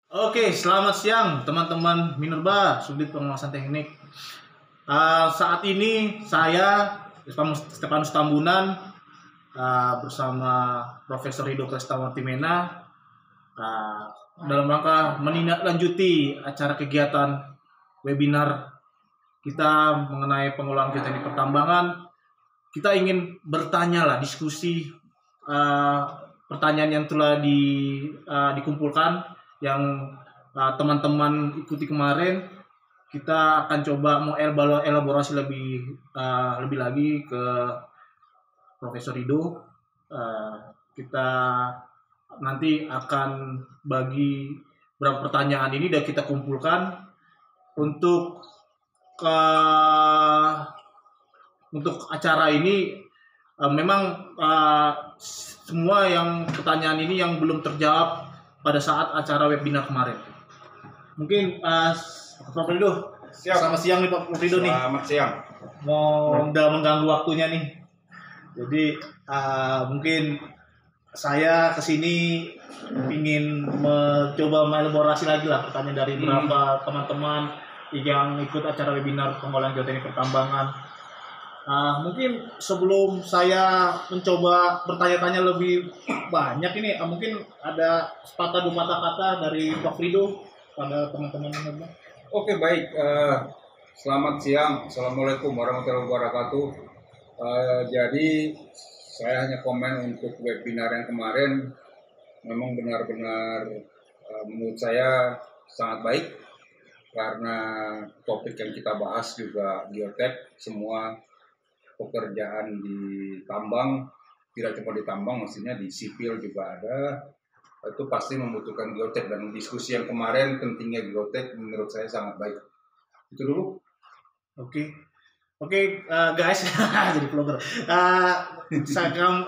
Oke, selamat siang teman-teman Minerba, Subdit Pengawasan Teknik. Saat ini saya Stefanus Tambunan bersama Profesor Rido Kristawantimena dalam rangka menindaklanjuti acara kegiatan webinar kita mengenai pengolahan geoteknik pertambangan. Kita ingin bertanya lah, diskusi pertanyaan yang telah dikumpulkan yang teman-teman ikuti kemarin. Kita akan coba mau elaborasi lebih lagi ke Profesor Rido. Kita nanti akan bagi beberapa pertanyaan ini dan kita kumpulkan untuk acara ini. Memang semua yang pertanyaan ini yang belum terjawab pada saat acara webinar kemarin. Mungkin Prof. Rido, selamat siang nih Pak Prof. Rido nih. Selamat siang. Udah mengganggu waktunya nih. Jadi mungkin saya kesini ingin mencoba mengelaborasi lagi lah pertanyaan dari beberapa teman-teman yang ikut acara webinar pengolahan geoteknik pertambangan. Mungkin sebelum saya mencoba bertanya-tanya lebih banyak ini, mungkin ada sepatah dua patah kata dari Prof. Rido pada teman-teman yang ada. Oke, baik. Selamat siang. Assalamualaikum warahmatullahi wabarakatuh. Jadi saya hanya komen untuk webinar yang kemarin. Memang benar-benar menurut saya sangat baik karena topik yang kita bahas juga geotek, semua pekerjaan di tambang, tidak cuma di tambang, maksudnya di sipil juga ada, itu pasti membutuhkan geotek. Dan diskusi yang kemarin pentingnya geotek menurut saya sangat baik. Itu dulu. Oke, guys, jadi vlogger.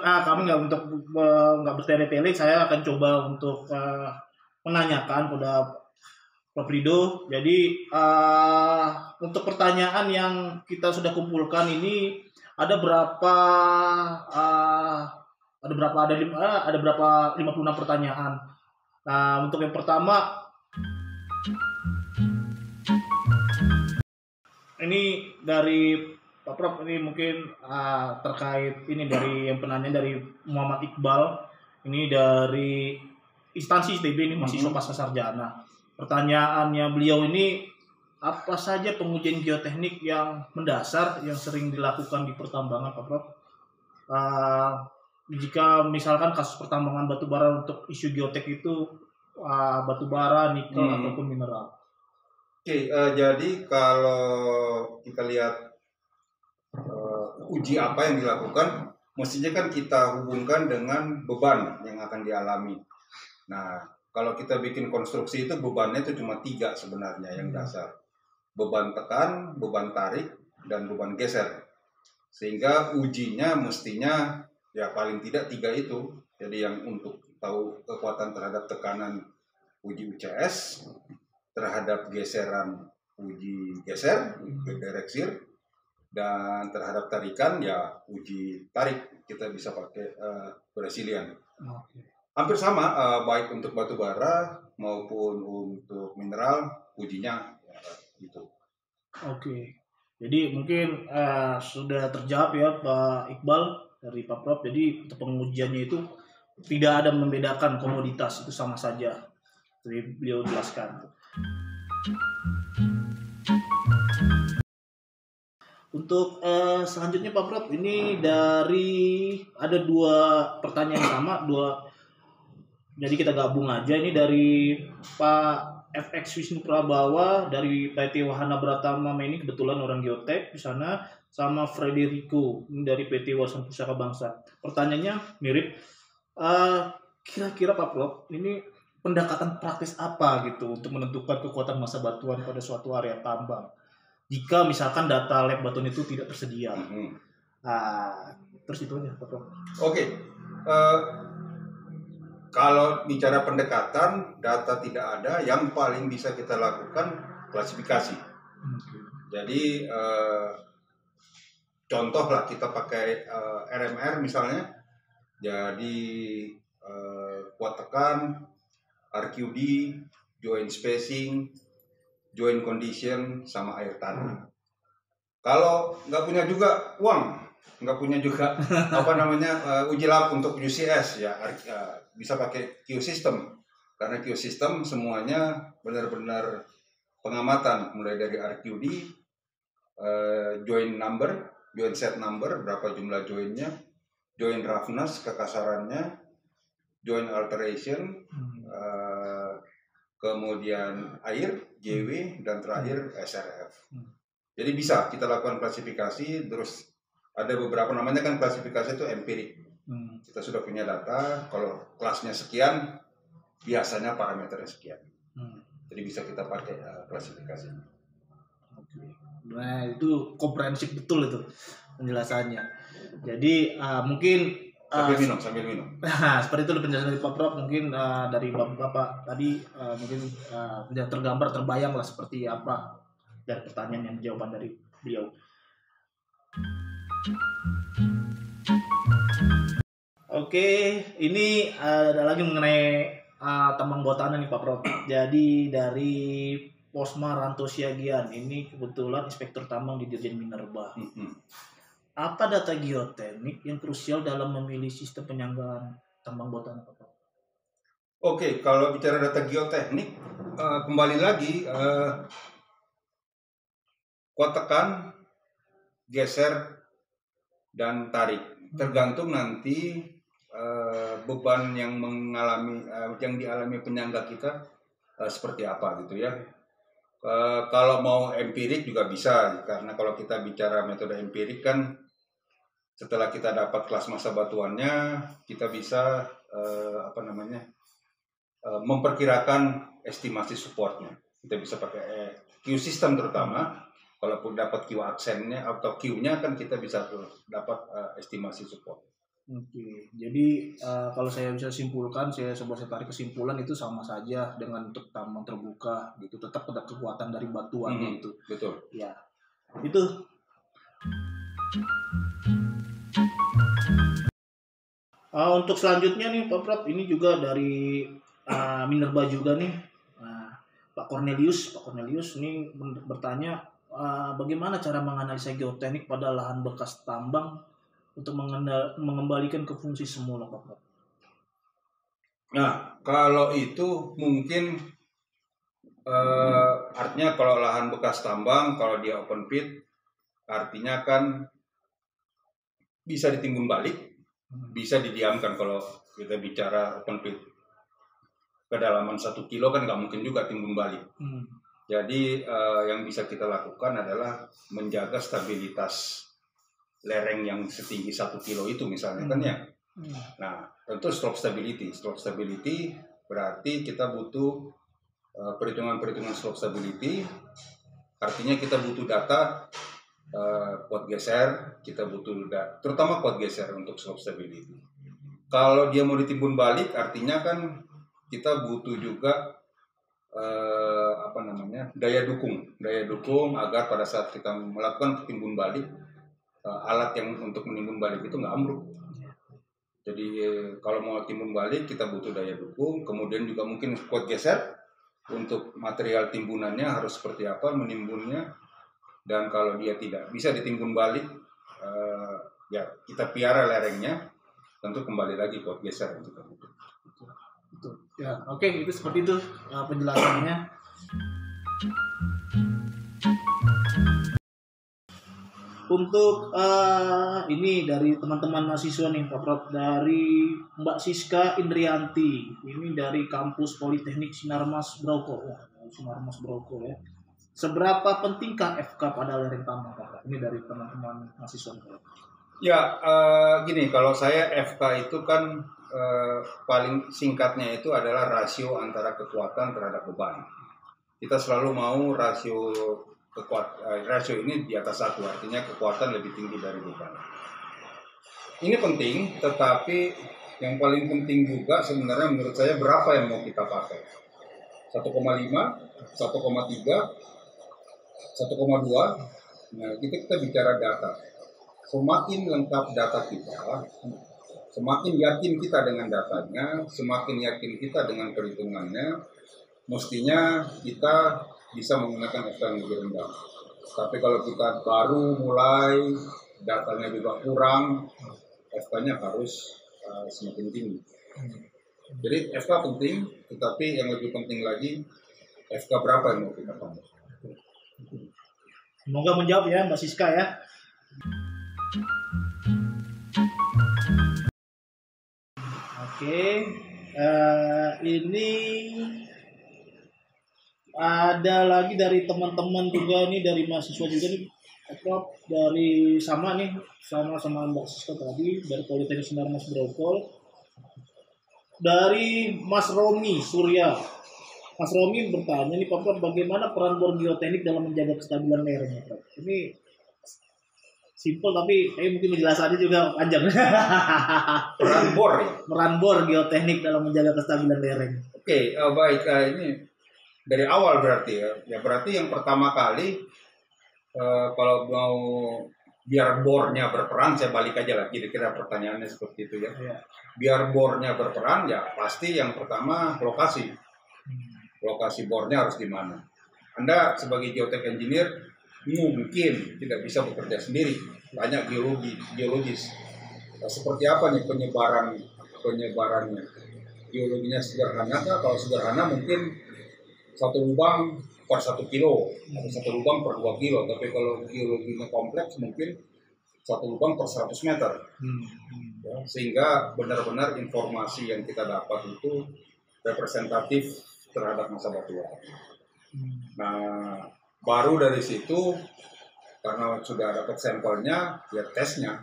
Kami nggak bertele-tele, saya akan coba untuk menanyakan pada Prof. Rido. Jadi untuk pertanyaan yang kita sudah kumpulkan ini ada berapa 56 pertanyaan. Nah, untuk yang pertama ini dari Pak Prof, ini mungkin terkait ini dari yang penanya dari Muhammad Iqbal, ini dari instansi ITB, ini mahasiswa pasca sarjana. Pertanyaannya beliau ini, apa saja pengujian geoteknik yang mendasar yang sering dilakukan di pertambangan, Pak Prof? Jika misalkan kasus pertambangan batubara untuk isu geotek itu batubara, nikel ataupun mineral. Oke, jadi kalau kita lihat uji apa yang dilakukan, mestinya kan kita hubungkan dengan beban yang akan dialami. Nah, kalau kita bikin konstruksi itu bebannya itu cuma 3 sebenarnya yang dasar. Beban tekan, beban tarik, dan beban geser. Sehingga ujinya mestinya ya paling tidak 3 itu. Jadi yang untuk tahu kekuatan terhadap tekanan, uji UCS, terhadap geseran uji geser, direct shear, dan terhadap tarikan ya uji tarik, kita bisa pakai Brazilian. Hampir sama, baik untuk batu bara maupun untuk mineral, ujinya gitu. Oke, jadi mungkin sudah terjawab ya Pak Iqbal dari Pak Prof. Jadi untuk pengujiannya itu tidak ada membedakan komoditas, itu sama saja. Jadi beliau jelaskan. Untuk selanjutnya Pak Prof, ini dari ada 2 pertanyaan yang sama, jadi kita gabung aja. Ini dari Pak FX Wisnu Prabawa dari PT Wahana Pratama, ini kebetulan orang geotek di sana, sama Frederico ini dari PT Wasan Pusaka Bangsa. Pertanyaannya mirip. Kira-kira Pak Prof, ini pendekatan praktis apa gitu untuk menentukan kekuatan massa batuan pada suatu area tambang jika misalkan data lab batuan itu tidak tersedia? Terus itu aja Pak Prof. Oke. Kalau bicara pendekatan, data tidak ada, yang paling bisa kita lakukan klasifikasi. Jadi contoh lah, kita pakai RMR misalnya. Jadi kuat tekan, RQD, joint spacing, joint condition, sama air tanah. Kalau nggak punya juga uang, nggak punya juga uji lab untuk UCS ya, bisa pakai Q system, karena Q system semuanya benar-benar pengamatan, mulai dari RQD, joint number, joint set number, berapa jumlah jointnya, joint roughness, kekasarannya, joint alteration, kemudian air, JW, dan terakhir SRF. Jadi bisa kita lakukan klasifikasi, terus ada beberapa namanya kan klasifikasi itu empirik. Kita sudah punya data, kalau kelasnya sekian, biasanya parameternya sekian. Jadi bisa kita pakai klasifikasi. Nah itu komprehensif betul itu penjelasannya. Jadi mungkin sambil minum. Nah, seperti itu penjelasan dari Pak Prof. Mungkin dari Bapak tadi mungkin tergambar, terbayang lah seperti apa dari pertanyaan yang jawaban dari beliau. Oke, ini ada lagi mengenai tambang bawah tanah nih Pak Prof. Jadi dari Posma Ranto Siagian, ini kebetulan inspektur tambang di Dirjen Minerba. Apa data geoteknik yang krusial dalam memilih sistem penyanggaan tambang bawah tanah Pak Prof? Oke, kalau bicara data geoteknik, kembali lagi kuat tekan, geser, dan tarik. Tergantung nanti beban yang yang dialami penyangga kita seperti apa gitu ya. Kalau mau empirik juga bisa, karena kalau kita bicara metode empirik kan setelah kita dapat kelas massa batuannya, kita bisa memperkirakan estimasi supportnya. Kita bisa pakai Q system terutama. Kalaupun dapat Q aksennya atau Q-nya kan kita bisa dapat estimasi support. Oke, jadi kalau saya bisa simpulkan, saya tarik kesimpulan itu sama saja dengan untuk tambang terbuka gitu, tetap ada kekuatan dari batuan itu. Betul. Ya, itu. Untuk selanjutnya nih Pak Prof, ini juga dari Minerba juga nih, Pak Cornelius ini bertanya bagaimana cara menganalisa geoteknik pada lahan bekas tambang untuk mengembalikan ke fungsi semula Pak Prof. Nah, kalau itu mungkin artinya kalau lahan bekas tambang, kalau dia open pit, artinya kan bisa ditimbun balik, bisa didiamkan. Kalau kita bicara open pit kedalaman 1 kilo kan nggak mungkin juga timbun balik. Jadi yang bisa kita lakukan adalah menjaga stabilitas lereng yang setinggi 1 kilo itu misalnya kan ya. Nah, tentu slope stability berarti kita butuh perhitungan slope stability. Artinya kita butuh data kuat geser, kita butuh terutama kuat geser untuk slope stability. Kalau dia mau ditimbun balik, artinya kan kita butuh juga daya dukung agar pada saat kita melakukan timbun balik, alat yang untuk menimbun balik itu nggak ambruk. Jadi kalau mau timbun balik kita butuh daya dukung, kemudian juga mungkin kuat geser untuk material timbunannya harus seperti apa menimbunnya, dan kalau dia tidak bisa ditimbun balik, ya kita piara lerengnya, tentu kembali lagi kuat geser yang kita butuh. Ya, oke, itu seperti itu penjelasannya. Untuk ini dari teman-teman mahasiswa nih Pak Prof, dari Mbak Siska Indrianti, ini dari kampus Politeknik Sinarmas Broko ya. Seberapa pentingkah FK pada lereng tambang Pak Prof? Ini dari teman-teman mahasiswa Pak. Ya, gini, kalau saya FK itu kan paling singkatnya itu adalah rasio antara kekuatan terhadap beban. Kita selalu mau rasio ini di atas 1, artinya kekuatan lebih tinggi dari beban. Ini penting, tetapi yang paling penting juga sebenarnya menurut saya berapa yang mau kita pakai. 1,5, 1,3, 1,2. Nah, kita bicara data. Semakin lengkap data kita, semakin yakin kita dengan datanya, semakin yakin kita dengan perhitungannya, mestinya kita bisa menggunakan FK yang lebih rendah. Tapi kalau kita baru mulai, datanya juga kurang, FK-nya harus semakin tinggi. Jadi FK penting, tetapi yang lebih penting lagi, FK berapa yang mau kita tambah. Semoga menjawab ya Mbak Siska ya. Oke, ini ada lagi dari teman-teman juga nih, dari mahasiswa juga nih, dari sama Mbak Siska tadi, dari Politeknik Sindang Mas Brokol, dari Mas Romi Surya. Mas Romi bertanya nih Pak Prof, bagaimana peran bor geoteknik dalam menjaga kestabilan lereng, Prof? Ini simpel tapi mungkin penjelasannya juga panjang. Peran bor ya? Peran bor geoteknik dalam menjaga kestabilan lereng. Oke, baik. Ini dari awal berarti ya. Ya berarti yang pertama kali kalau mau biar bornya berperan, saya balik aja lah. Kira-kira pertanyaannya seperti itu ya. Biar bornya berperan ya pasti yang pertama lokasi. Lokasi bornya harus di mana. Anda sebagai geotek engineer mungkin tidak bisa bekerja sendiri, banyak geologis. Nah, seperti apa nih penyebarannya? Geologinya sederhana kah? Kalau sederhana mungkin satu lubang per 1 kilo, atau satu lubang per 2 kilo. Tapi kalau geologinya kompleks mungkin satu lubang per 100 meter. Ya, sehingga benar-benar informasi yang kita dapat itu representatif terhadap masa batuan. Nah, baru dari situ karena sudah dapat sampelnya, ya tesnya.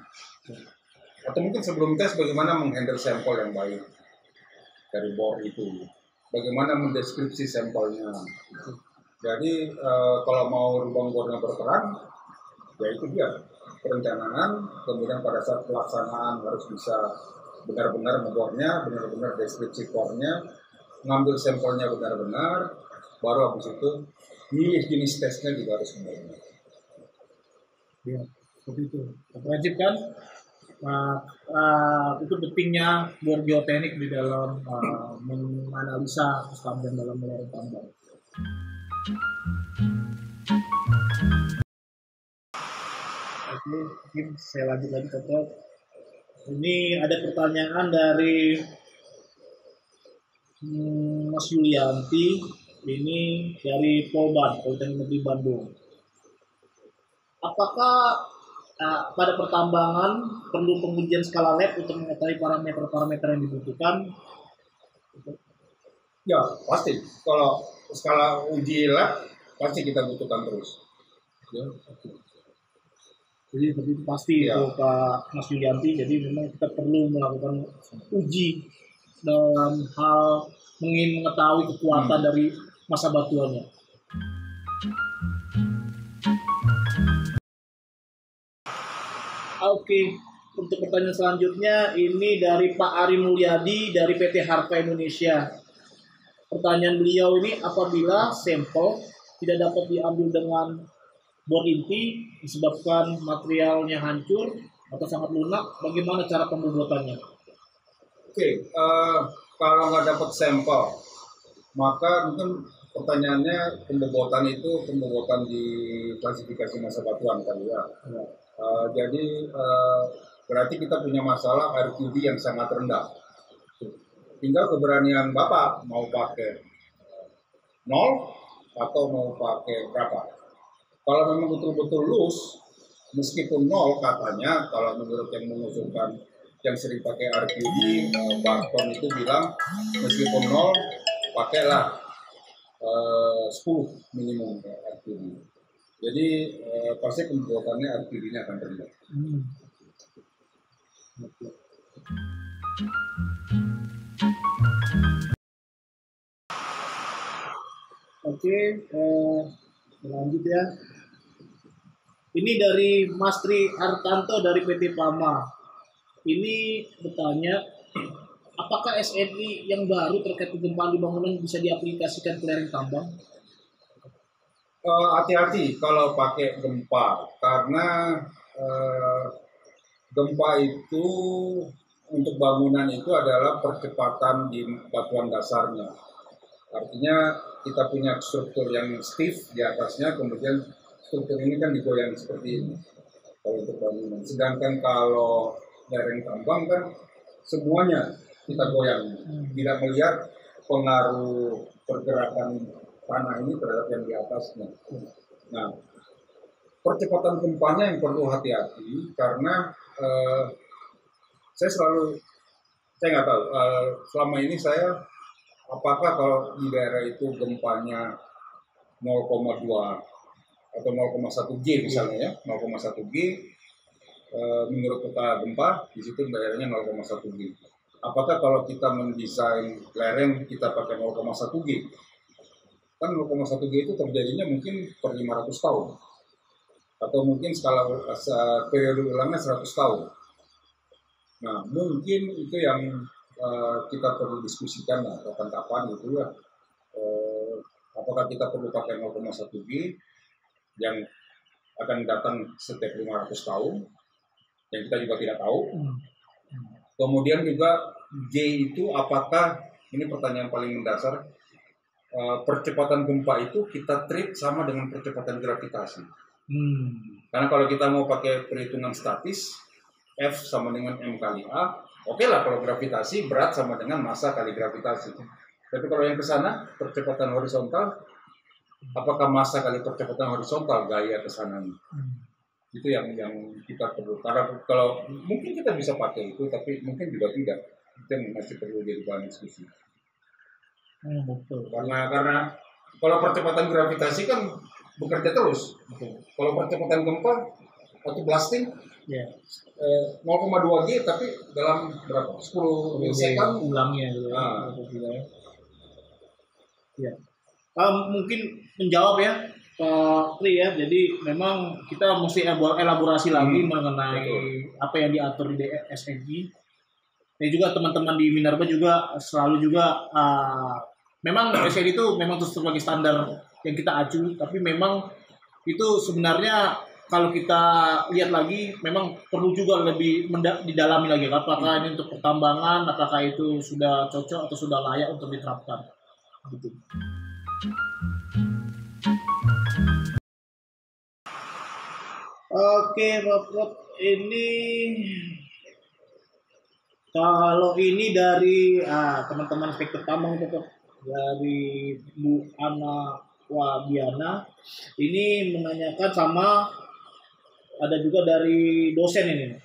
Atau mungkin sebelum tes bagaimana menghandle sampel yang baik dari bor itu, bagaimana mendeskripsi sampelnya. Jadi kalau mau lubang bornya berperan, ya itu dia perencanaan. Kemudian pada saat pelaksanaan harus bisa benar-benar membornya, benar-benar deskripsi bornya, ngambil sampelnya benar-benar, baru habis itu milih jenis tesnya juga harus benar-benar. Ya, seperti itu. Wajib kan? Itu pentingnya bor geoteknik di dalam menganalisa kestabilan dalam lereng tambang. Oke, mungkin saya lanjut lagi ke Prof. Ini ada pertanyaan dari Mas Yulianti, ini dari Polban, Politeknik Negeri Bandung. Apakah pada pertambangan perlu pengujian skala lab untuk mengetahui parameter-parameter yang dibutuhkan? Ya, pasti. Kalau skala uji lab, pasti kita butuhkan terus. Ya, jadi itu pasti ya. Itu Pak Mas Yulianti, jadi memang kita perlu melakukan uji dalam hal ingin mengetahui kekuatan dari masa batuannya. Oke, untuk pertanyaan selanjutnya ini dari Pak Ari Mulyadi dari PT Harpa Indonesia. Pertanyaan beliau ini, apabila sampel tidak dapat diambil dengan bor inti disebabkan materialnya hancur atau sangat lunak, bagaimana cara pembobotannya? Oke, kalau nggak dapat sampel, maka mungkin pertanyaannya pembobotan itu pembobotan di klasifikasi masa batuan kan ya. Jadi berarti kita punya masalah RQD yang sangat rendah. Tinggal keberanian Bapak mau pakai 0 atau mau pakai berapa. Kalau memang betul-betul loose, meskipun 0 katanya, kalau menurut yang mengusulkan yang sering pakai RQD, Barton itu bilang meskipun 0, pakailah 10 minimum RQD. Jadi pasti pembuatannya RQD-nya akan rendah. Oke, lanjut ya. Ini dari Mas Tri Artanto dari PT Pama. Ini bertanya, apakah SNI yang baru terkait kegempaan di bangunan bisa diaplikasikan ke lereng tambang? Hati-hati kalau pakai gempa, karena gempa itu untuk bangunan itu adalah percepatan di batuan dasarnya. Artinya kita punya struktur yang stiff di atasnya, kemudian struktur ini kan digoyang seperti ini kalau untuk bangunan. Sedangkan kalau lereng tambang kan semuanya kita goyang, tidak melihat pengaruh pergerakan tanah ini terhadap yang di atasnya. Nah, percepatan gempanya yang perlu hati-hati karena saya nggak tahu selama ini saya apakah kalau di daerah itu gempanya 0,2 atau 0,1 G misalnya ya, 0,1 G menurut peta gempa di situ daerahnya 0,1 G. Apakah kalau kita mendesain lereng kita pakai 0,1 G? Kan 0,1 G itu terjadinya mungkin per 500 tahun. Atau mungkin skala periode ulangnya 100 tahun. Nah, mungkin itu yang kita perlu diskusikan lah kapan-kapan gitu ya. Apakah kita perlu pakai 0,1 G yang akan datang setiap 500 tahun, yang kita juga tidak tahu. Kemudian juga G itu apakah, ini pertanyaan paling mendasar, percepatan gempa itu kita treat sama dengan percepatan gravitasi. Karena kalau kita mau pakai perhitungan statis, F sama dengan M kali A, oke lah kalau gravitasi berat sama dengan massa kali gravitasi. Tapi kalau yang ke sana, percepatan horizontal, apakah massa kali percepatan horizontal gaya ke sana? Itu yang kita perlu. Karena kalau mungkin kita bisa pakai itu, tapi mungkin juga tidak. Itu yang masih perlu jadi bahan diskusi. Betul. Karena kalau percepatan gravitasi kan bekerja terus. Kalau percepatan gempa atau blasting, 0,2 G tapi dalam berapa? 10 milisekund ulangnya gitu. Ya. Mungkin menjawab ya Pak Tri ya. Jadi memang kita mesti elaborasi lagi mengenai apa yang diatur di SNI. Dan juga teman-teman di Minerba juga selalu juga memang SNI itu memang terus sebagai standar yang kita acu, tapi memang itu sebenarnya kalau kita lihat lagi memang perlu juga lebih didalami lagi apakah ini untuk pertambangan, apakah itu sudah cocok atau sudah layak untuk diterapkan gitu. Oke Bapak, ini kalau ini dari teman-teman Inspektur Tambang dari Bu Ana Wabiana ini menanyakan sama ada juga dari dosen ini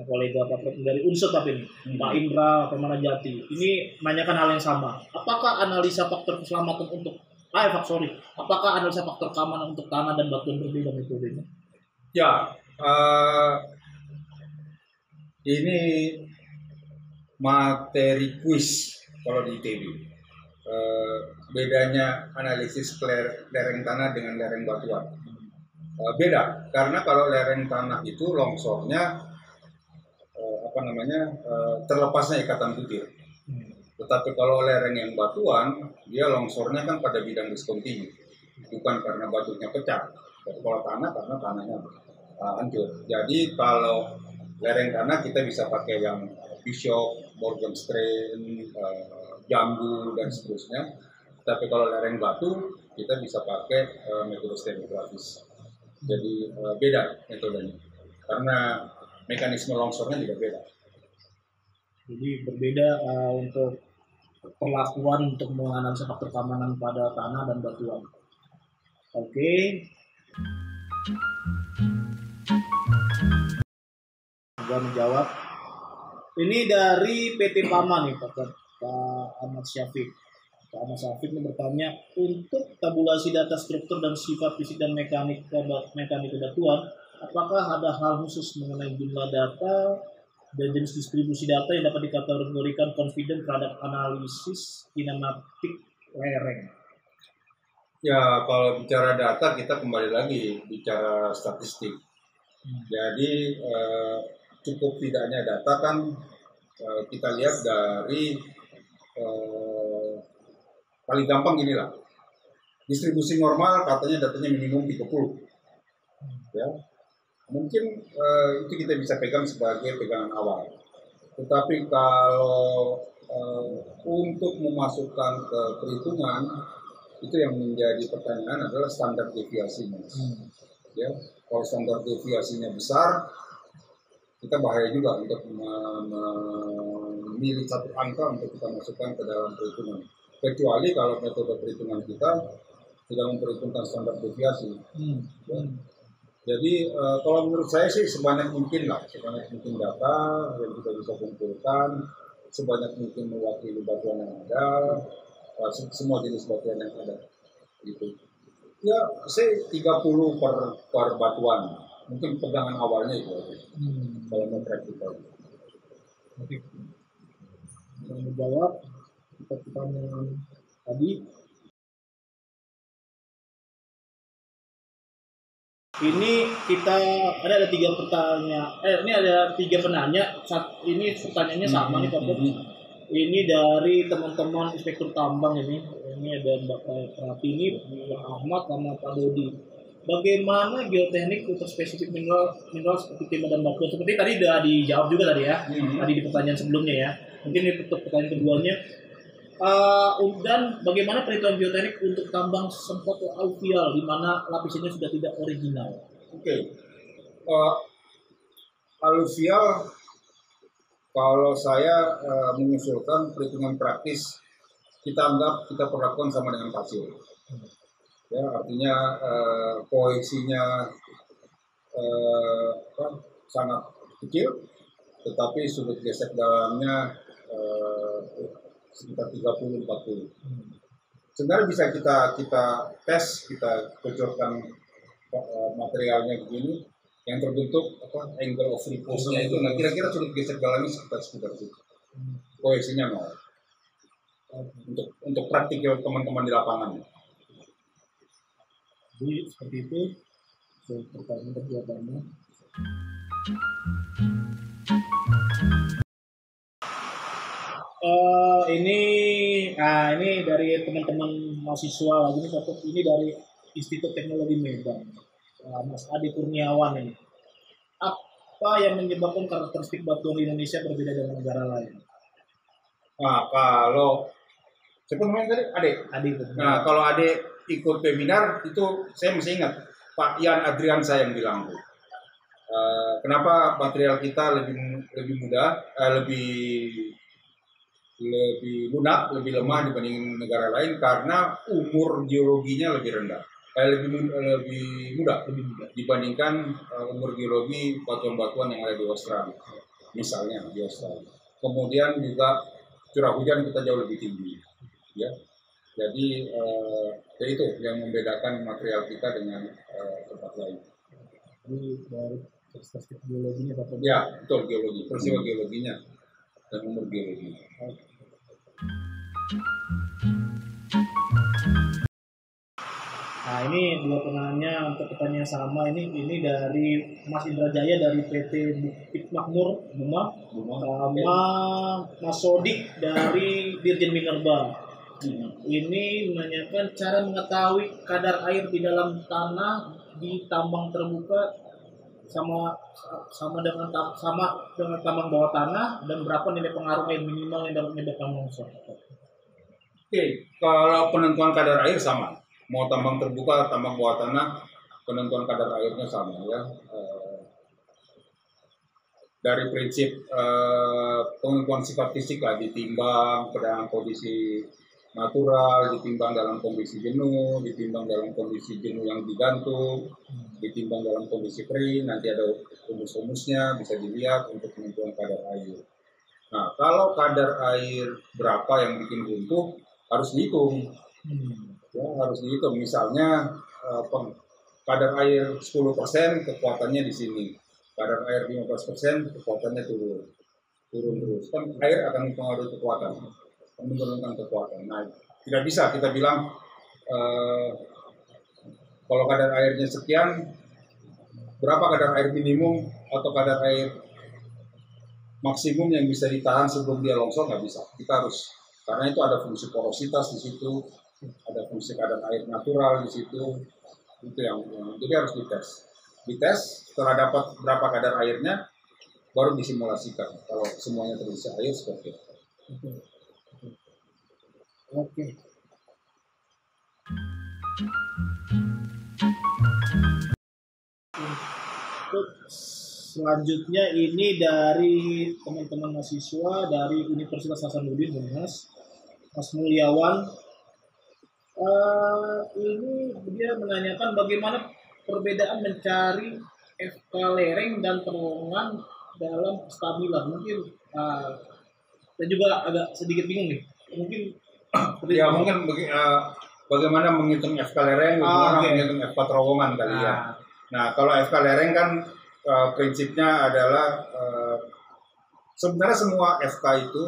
kolega Pak dari Unsur tapi ini Pak Indra Permanajati ini menanyakan hal yang sama. Apakah analisa faktor keselamatan untuk apakah analisa faktor keamanan untuk tanah dan batuan berbeda metodenya? Ya, ini materi kuis kalau di ITB. Bedanya analisis lereng tanah dengan lereng batuan. Beda, karena kalau lereng tanah itu longsornya terlepasnya ikatan butir. Tetapi kalau lereng yang batuan, dia longsornya kan pada bidang diskontinu, bukan karena batunya pecah. Tapi kalau tanah, karena tanahnya hancur. Jadi kalau lereng tanah kita bisa pakai yang Bishop, Morgenstern, Jambu dan seterusnya. Tapi kalau lereng batu kita bisa pakai metode stratigrafis. Jadi beda metodenya karena mekanisme longsornya juga beda. Jadi berbeda untuk perlakuan untuk menganalisa faktor keamanan pada tanah dan batuan. Oke. Gua menjawab. Ini dari PT Pama nih Pak Ahmad Syafiq. Pak Ahmad Syafiq ini bertanya, untuk tabulasi data struktur dan sifat fisik dan mekanik batuan, apakah ada hal khusus mengenai jumlah data dan jenis distribusi data yang dapat dikategorikan confident terhadap analisis kinematik lereng? Ya, kalau bicara data kita kembali lagi bicara statistik. Jadi cukup tidaknya data kan kita lihat dari paling gampang gini lah. Distribusi normal katanya datanya minimum 30. Ya. Mungkin itu kita bisa pegang sebagai pegangan awal. Tetapi kalau untuk memasukkan ke perhitungan itu yang menjadi pertanyaan adalah standar deviasinya. Ya, kalau standar deviasinya besar, kita bahaya juga untuk memilih satu angka untuk kita masukkan ke dalam perhitungan. Kecuali kalau metode perhitungan kita sudah memperhitungkan standar deviasi. Ya. Jadi kalau menurut saya sih sebanyak mungkin data yang kita bisa kumpulkan, sebanyak mungkin mewakili batuan yang ada, semua jenis batuan yang ada, gitu. Ya, saya 30 per batuan, mungkin pegangan awalnya itu aja. Kalau mau praktikal. Oke. Yang menjawab pertanyaan tadi. Ini kita ada 3 pertanyaan. Ini ada 3 penanya. Ini pertanyaannya sama nih Pak. Ini dari teman-teman inspektur tambang ini. Ini ada Mbak Pratini, Pak Ahmad, sama Pak Dodi. Bagaimana geoteknik untuk spesifik mineral seperti timah dan batuan? Seperti tadi sudah dijawab juga tadi ya. Tadi di pertanyaan sebelumnya ya. Mungkin untuk pertanyaan keduanya. Dan bagaimana perhitungan geoteknik untuk tambang sempat aluvial di mana lapisannya sudah tidak original? Oke. Aluvial, kalau saya mengusulkan perhitungan praktis, kita anggap kita perlakukan sama dengan pasir. Ya, artinya koeksinya sangat kecil, tetapi sudut gesek dalamnya sekitar 30-40. Sebenarnya bisa kita tes, kita bocorkan materialnya begini, yang terbentuk angle of repose-nya itu, nah kira-kira sudut gesek dalamnya sekitar itu. Koeksinya mau. Untuk praktikal teman-teman di lapangan. Jadi seperti itu. Pertanyaan jawabannya. Ini dari teman-teman mahasiswa lagi nih, ini dari Institut Teknologi Medan, Mas Adi Kurniawan ini. Apa yang menyebabkan karakteristik batuan di Indonesia berbeda dengan negara lain? Nah, kalau siapa namanya tadi? Ade. Nah, kalau Ade ikut webinar itu saya masih ingat Pak Ian Adrian saya yang bilang tuh. Kenapa material kita lebih mudah, lebih lunak, lebih lemah dibanding negara lain karena umur geologinya lebih rendah, lebih muda dibandingkan umur geologi batuan-batuan yang ada di Australia, misalnya di Australia. Kemudian juga curah hujan kita jauh lebih tinggi, ya. Jadi itu yang membedakan material kita dengan tempat lain. Jadi dari perspektif geologinya Pak? Ya, betul, geologi, peristiwa geologinya dan umur geologinya. Nah, ini dua penanya untuk pertanyaan sama ini dari Mas Indra Jaya dari PT Bukit Makmur Buma, sama Mas Sodik dari Dirjen Minerba. Ini menanyakan cara mengetahui kadar air di dalam tanah di tambang terbuka sama dengan tambang bawah tanah, dan berapa nilai pengaruh air minimal yang dapat menyebabkan longsor. Oke, kalau penentuan kadar air sama. Mau tambang terbuka, tambang bawah tanah, penentuan kadar airnya sama ya. Dari prinsip penentuan sifat fisik lah, ditimbang dalam kondisi natural, ditimbang dalam kondisi jenuh, ditimbang dalam kondisi jenuh yang digantung, ditimbang dalam kondisi kering, nanti ada humus-humusnya bisa dilihat untuk penentuan kadar air. Nah, kalau kadar air berapa yang bikin buntu harus dihitung. Ya, harus dihitung. Misalnya kadar air 10% kekuatannya di sini, kadar air 15% kekuatannya turun terus. Kan air akan mempengaruhi kekuatan, menurunkan kekuatan. Nah, tidak bisa kita bilang kalau kadar airnya sekian, berapa kadar air minimum atau kadar air maksimum yang bisa ditahan sebelum dia longsor, nggak bisa. Kita harus, karena itu ada fungsi porositas di situ, ada fungsi kadar air natural di situ, itu yang jadi harus dites setelah dapat berapa kadar airnya baru disimulasikan kalau semuanya terisi air seperti itu. Oke. Untuk selanjutnya ini dari teman-teman mahasiswa dari Universitas Hasanuddin Unhas, Mas Mulyawan. Ini dia menanyakan bagaimana perbedaan mencari FK lereng dan terowongan dalam stamina. Mungkin saya juga agak sedikit bingung nih. Mungkin Ya mungkin bagaimana menghitung FK lereng, bagaimana oke. menghitung FK terowongan kali ya. Nah, Nah kalau FK lereng kan prinsipnya adalah sebenarnya semua FK itu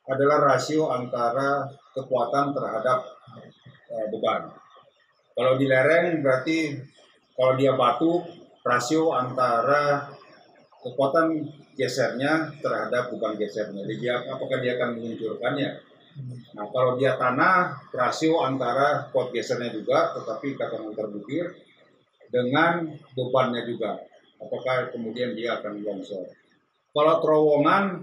adalah rasio antara kekuatan terhadap beban. Kalau di lereng berarti kalau dia batu, rasio antara kekuatan gesernya terhadap beban gesernya. Jadi apakah dia akan menguncurkannya? Nah kalau dia tanah, rasio antara kuat gesernya juga, tetapi ikatan antar bukir dengan bebannya juga. Apakah kemudian dia akan longsor? Kalau terowongan,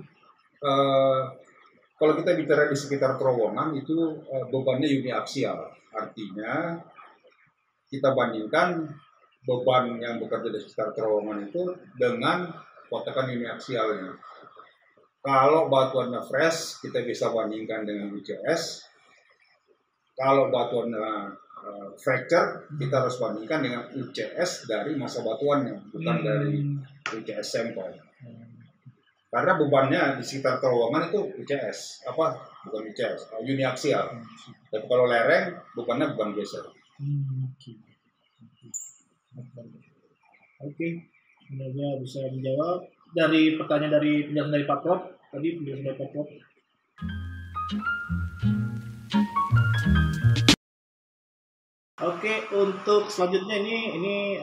kalau kita bicara di sekitar terowongan itu bebannya uniaksial. Artinya kita bandingkan beban yang bekerja di sekitar terowongan itu dengan kotakan uniaksialnya. Kalau batuannya fresh, kita bisa bandingkan dengan UCS. Kalau batuannya fracture, kita harus bandingkan dengan UCS dari masa batuannya, bukan dari UCS sampel. Karena bebannya di sekitar terowongan itu UCS, bukan UCS, uniaksial. Tapi kalau lereng, bebannya bukan geser. Oke, semoga bisa menjawab dari pertanyaan dari penjelasan dari Pak Prof. Tadi penjelasan dari Pak Prof. Oke, untuk selanjutnya ini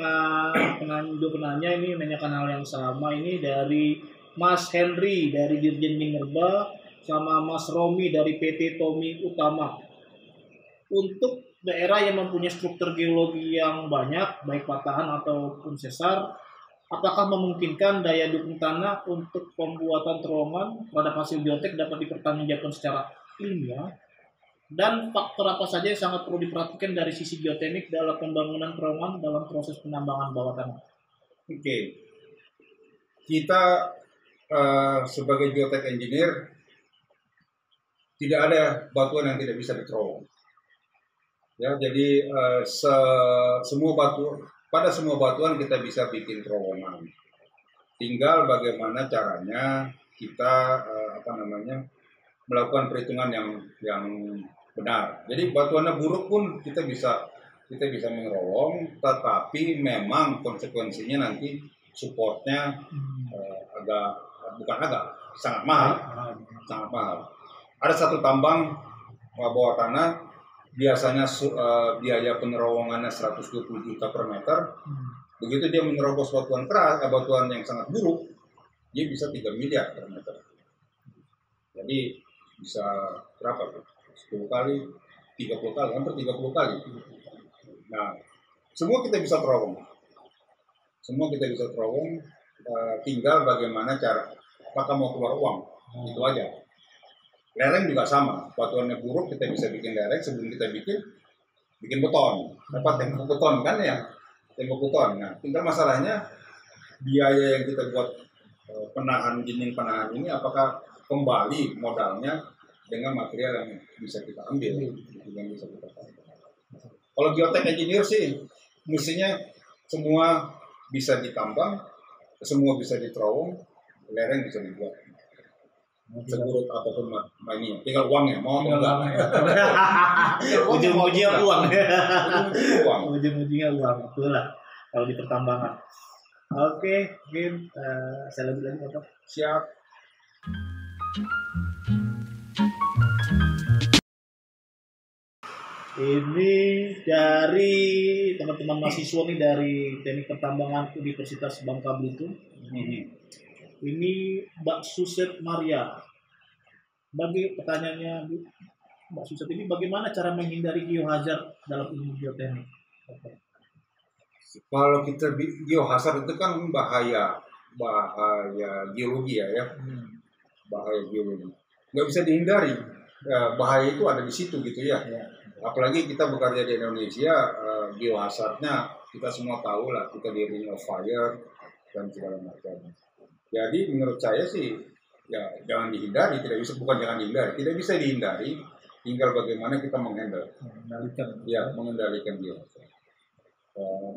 penanya ini menanyakan hal yang sama ini dari Mas Henry dari Dirjen Minerba sama Mas Romi dari PT Tommy Utama. Untuk daerah yang mempunyai struktur geologi yang banyak, baik patahan ataupun sesar, apakah memungkinkan daya dukung tanah untuk pembuatan terowongan terhadap hasil geotek dapat dipertanggungjawabkan secara ilmiah? Dan faktor apa saja yang sangat perlu diperhatikan dari sisi geoteknik dalam pembangunan terowongan dalam proses penambangan bawah tanah? Oke. Kita sebagai geotek engineer tidak ada batuan yang tidak bisa diterowong. Ya, jadi pada semua batuan kita bisa bikin terowongan. Tinggal bagaimana caranya kita melakukan perhitungan yang benar. Jadi batuannya buruk pun kita bisa mengerowong, tetapi memang konsekuensinya nanti supportnya sangat mahal. Ada satu tambang bawah tanah biasanya biaya penerowongannya 120 juta per meter. Begitu dia menerobos batuan yang sangat buruk, dia bisa 3 miliar per meter. Jadi bisa berapa tuh? 10 kali, 30 kali, hampir 30 kali. Nah, semua kita bisa terowong. Tinggal bagaimana cara, apakah mau keluar uang, itu aja. Lereng juga sama, batuannya buruk kita bisa bikin lereng sebelum kita bikin beton. Dapat tembok beton kan ya, tembok beton. Nah, tinggal masalahnya biaya yang kita buat dinding penahan ini apakah kembali modalnya dengan material yang bisa kita ambil, yang bisa kita pakai. Kalau geotek engineer sih, mestinya semua bisa ditambang, semua bisa diterowong, lereng bisa dibuat. Seburuk apapun ini, tinggal uangnya, mau atau enggak. Ujung-ujungnya uang. Uang. Ujung-ujungnya uang, betul lah. Kalau di pertambangan. Oke, mungkin saya lanjut lagi Pak. Siap. Ini dari teman-teman mahasiswa nih dari Teknik Pertambangan Universitas Bangka Belitung. Ini Mbak Suset Maria. Bagi pertanyaannya Mbak Suset ini bagaimana cara menghindari geohazard dalam ilmu geoteknik? Kalau kita geohazard itu kan bahaya geologi ya. Bahaya geologi. Nggak bisa dihindari. bahaya itu ada di situ gitu ya. Ya. Apalagi kita bekerja di Indonesia, biohazardnya kita semua tahu lah, kita di ring of fire dan segala macam. Jadi menurut saya sih ya jangan dihindari, tidak bisa, bukan jangan dihindari, tidak bisa dihindari, tinggal bagaimana kita mengendalikan dia.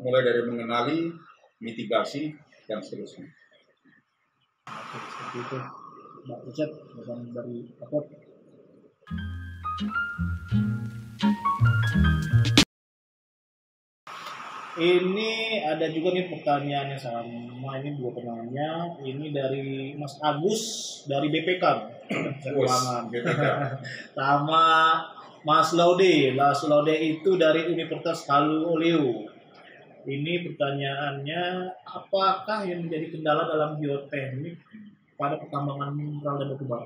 Mulai dari mengenali, mitigasi dan seterusnya. Oke, seperti itu. Mbak Richard, dari apa? Ini ada juga nih pertanyaan yang sama, ini dua penanya. Ini dari Mas Agus dari BPK, keuangan. Sama Mas Laude itu dari Universitas Haluoleo. Ini pertanyaannya, apakah yang menjadi kendala dalam geoteknik pada pertambangan mineral dan batu bara?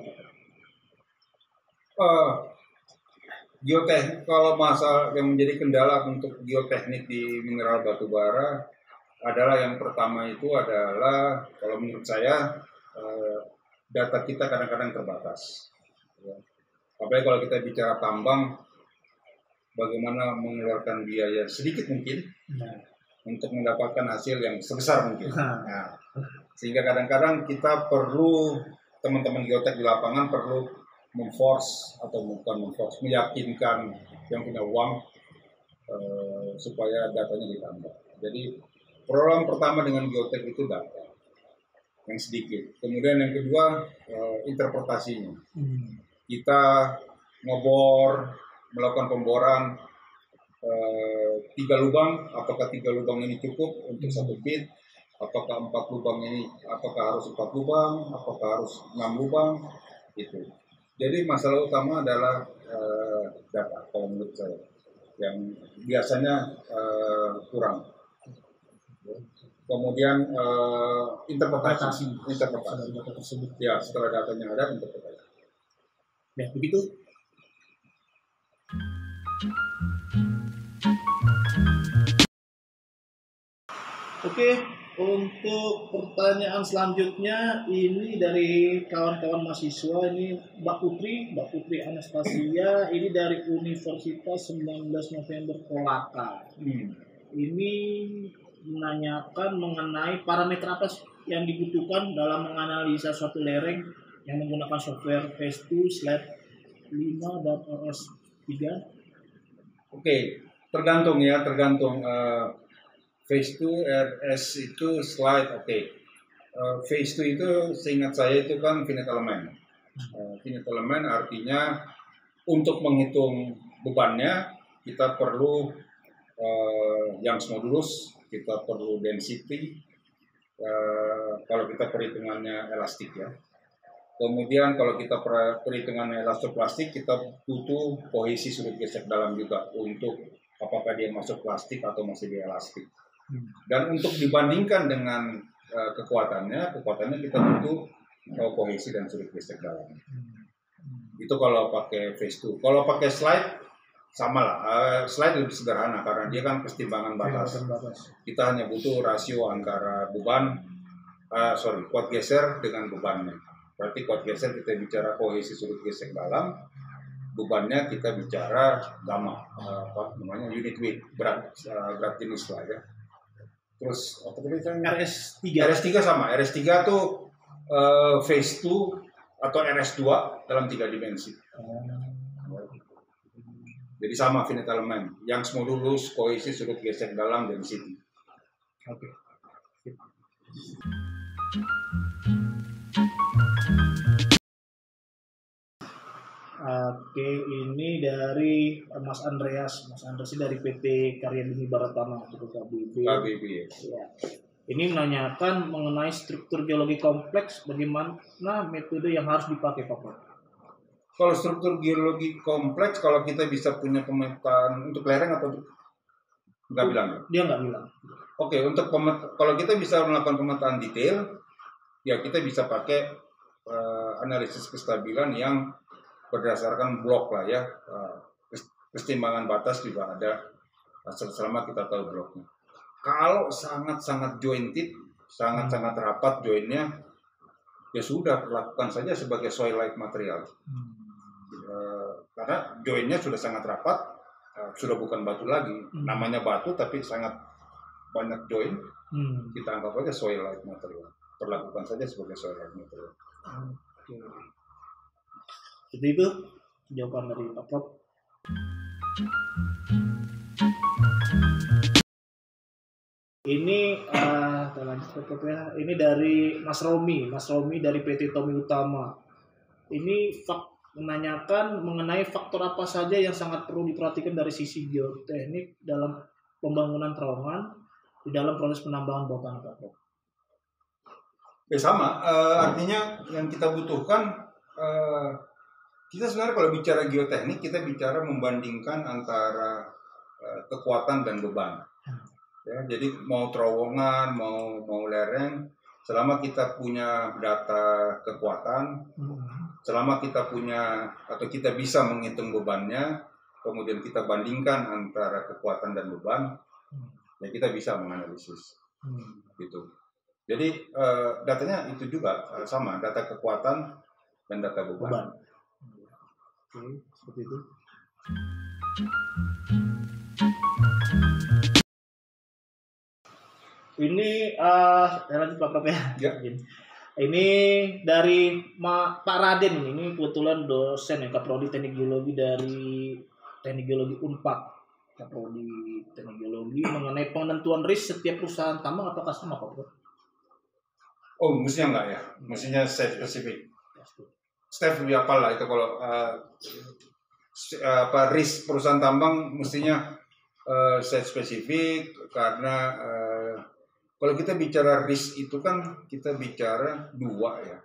Geoteknik, kalau masalah yang menjadi kendala untuk geoteknik di mineral batu bara adalah yang pertama itu adalah kalau menurut saya data kita kadang-kadang terbatas. Apalagi kalau kita bicara tambang, bagaimana mengeluarkan biaya sedikit mungkin untuk mendapatkan hasil yang sebesar mungkin. Nah, sehingga kadang-kadang kita perlu, teman-teman geotek di lapangan perlu meyakinkan yang punya uang supaya datanya ditambah. Jadi problem pertama dengan geotek itu data yang sedikit. Kemudian yang kedua interpretasinya. Kita melakukan pemboran 3 lubang, apakah 3 lubang ini cukup untuk 1 pit? Apakah 4 lubang ini, apakah harus 4 lubang? Apakah harus 6 lubang? Itu. Jadi masalah utama adalah data, kalau menurut saya, yang biasanya kurang. Kemudian interpretasi. Ya, setelah datanya ada, interpretasi. Ya, begitu. Oke, untuk pertanyaan selanjutnya ini dari kawan-kawan mahasiswa, ini Mbak Putri Anastasia, ini dari Universitas 19 November Kolaka. Ini menanyakan mengenai parameter apa yang dibutuhkan dalam menganalisa suatu lereng yang menggunakan software Phase2, Slide 5 dan RS3. Oke, tergantung. Phase 2 RS itu slide, oke. Phase 2 itu seingat saya itu kan finite element. Finite element artinya untuk menghitung bebannya kita perlu Young's modulus, kita perlu density, kalau kita perhitungannya elastik ya. Kemudian kalau kita perhitungannya elastoplastik, kita butuh kohesi sudut gesek dalam juga untuk apakah dia masuk plastik atau masih di elastik. Dan untuk dibandingkan dengan kekuatannya kita butuh kohesi dan sudut gesek dalam. Itu kalau pakai phase 2. Kalau pakai slide sama lah. Slide lebih sederhana karena dia kan kesetimbangan batas. Kita hanya butuh rasio antara kuat geser dengan bebannya. Berarti kuat geser kita bicara kohesi sudut gesek dalam, bebannya kita bicara gamma, unit weight, berat jenis lah ya. Terus RS3 sama. RS3 tuh phase 2 atau RS2 dalam 3 dimensi. Jadi sama finite element, Young's modulus, kohesi sudut gesek dalam, density. Oke. Oke, ini dari Mas Andreas dari PT Karya Bumi Baratama atau KBB. Ya. Ini menanyakan mengenai struktur geologi kompleks, bagaimana metode yang harus dipakai Pak? Kalau struktur geologi kompleks, kalau kita bisa punya pemetaan untuk lereng atau nggak bilang? Dia nggak bilang. Oke, untuk kalau kita bisa melakukan pemetaan detail, ya kita bisa pakai analisis kestabilan yang berdasarkan blok lah ya, kesetimbangan batas juga ada selama kita tahu bloknya. Kalau sangat-sangat jointed, sangat-sangat rapat joinnya, ya sudah lakukan saja sebagai soil-like material. karena joinnya sudah sangat rapat, sudah bukan batu lagi, namanya batu tapi sangat banyak join, kita anggap aja soil like material, perlakukan saja sebagai soil like material. Jadi itu jawaban dari Pak Prof. Ini kita lanjut ke Prof ya. Ini dari Mas Romi dari PT Tommy Utama. Ini menanyakan mengenai faktor apa saja yang sangat perlu diperhatikan dari sisi geoteknik dalam pembangunan terowongan di dalam proses penambangan bawah tanah, Pak Prof. Sama, artinya yang kita butuhkan, kita sebenarnya kalau bicara geoteknik, kita bicara membandingkan antara kekuatan dan beban. Ya, jadi mau terowongan, mau lereng, selama kita punya data kekuatan, selama kita punya atau kita bisa menghitung bebannya, kemudian kita bandingkan antara kekuatan dan beban, ya kita bisa menganalisis. Gitu. Jadi datanya itu juga sama, data kekuatan dan data beban. Oke, seperti itu. Ini lanjut Pak Prof ya. Ini dari Pak Raden ini kebetulan dosen ya Kaprodi Teknik Geologi dari Teknik Geologi Unpad. Kaprodi Teknik Geologi mengenai penentuan risk setiap perusahaan tambang apakah sama Pak Prof? Oh, mestinya enggak ya. Mestinya site spesifik. Step lebih apa lah itu kalau risk perusahaan tambang mestinya site spesifik karena kalau kita bicara risk itu kan kita bicara dua ya,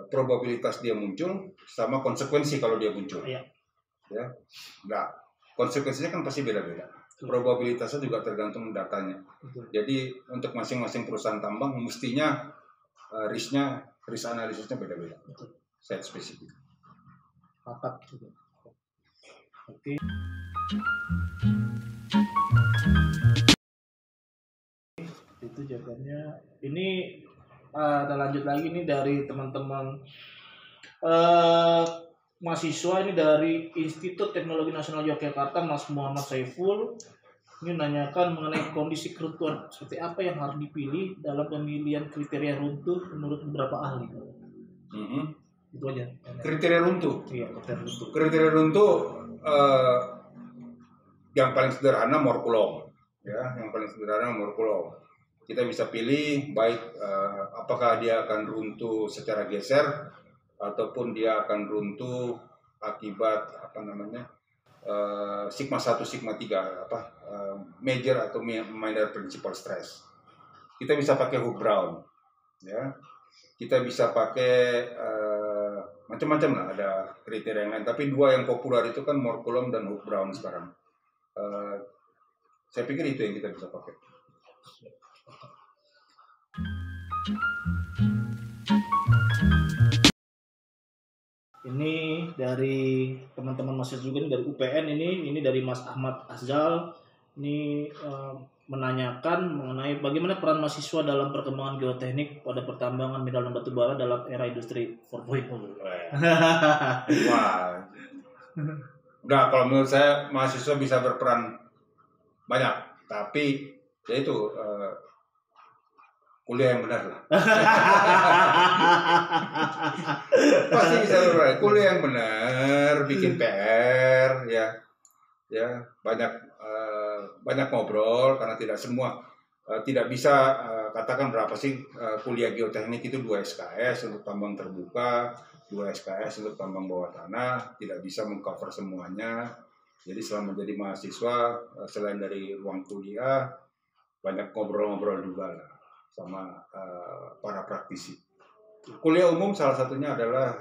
probabilitas dia muncul sama konsekuensi kalau dia muncul. Ya, nah konsekuensinya kan pasti beda-beda. Probabilitasnya juga tergantung datanya. Jadi untuk masing-masing perusahaan tambang mestinya risk analisisnya beda-beda. Site spesifik. Oke. Itu jawabannya. Ini kita lanjut lagi nih dari teman-teman mahasiswa ini dari Institut Teknologi Nasional Yogyakarta, Mas Muhammad Saiful. Ini menanyakan mengenai kondisi keruntuhan seperti apa yang harus dipilih dalam pemilihan kriteria runtuh menurut beberapa ahli. Itu aja. Kriteria runtuh. Iya, kriteria runtuh. Kriteria runtuh yang paling sederhana morkulom. Ya, yang paling sederhana morkulom. Kita bisa pilih baik apakah dia akan runtuh secara geser ataupun dia akan runtuh akibat sigma 1 sigma 3 major atau minor principal stress. Kita bisa pakai Hook Brown ya. Kita bisa pakai macam-macam lah, ada kriteria yang lain, tapi dua yang populer itu kan morkulom dan Hook Brown sekarang. Saya pikir itu yang kita bisa pakai. Ini dari teman-teman mahasiswa juga dari UPN ini dari Mas Ahmad Azal. Ini menanyakan mengenai bagaimana peran mahasiswa dalam perkembangan geoteknik pada pertambangan mineral dan batu bara dalam era industri 4.0. Wah. Udah, kalau menurut saya mahasiswa bisa berperan banyak, tapi ya itu kuliah yang benar lah. Pasti bisa berperan. Kuliah yang benar, bikin PR ya banyak ngobrol karena tidak semua tidak bisa katakan berapa sih kuliah geoteknik itu 2 SKS untuk tambang terbuka, 2 SKS untuk tambang bawah tanah, tidak bisa mengcover semuanya. Jadi selama jadi mahasiswa selain dari ruang kuliah banyak ngobrol-ngobrol juga lah sama para praktisi. Kuliah umum salah satunya adalah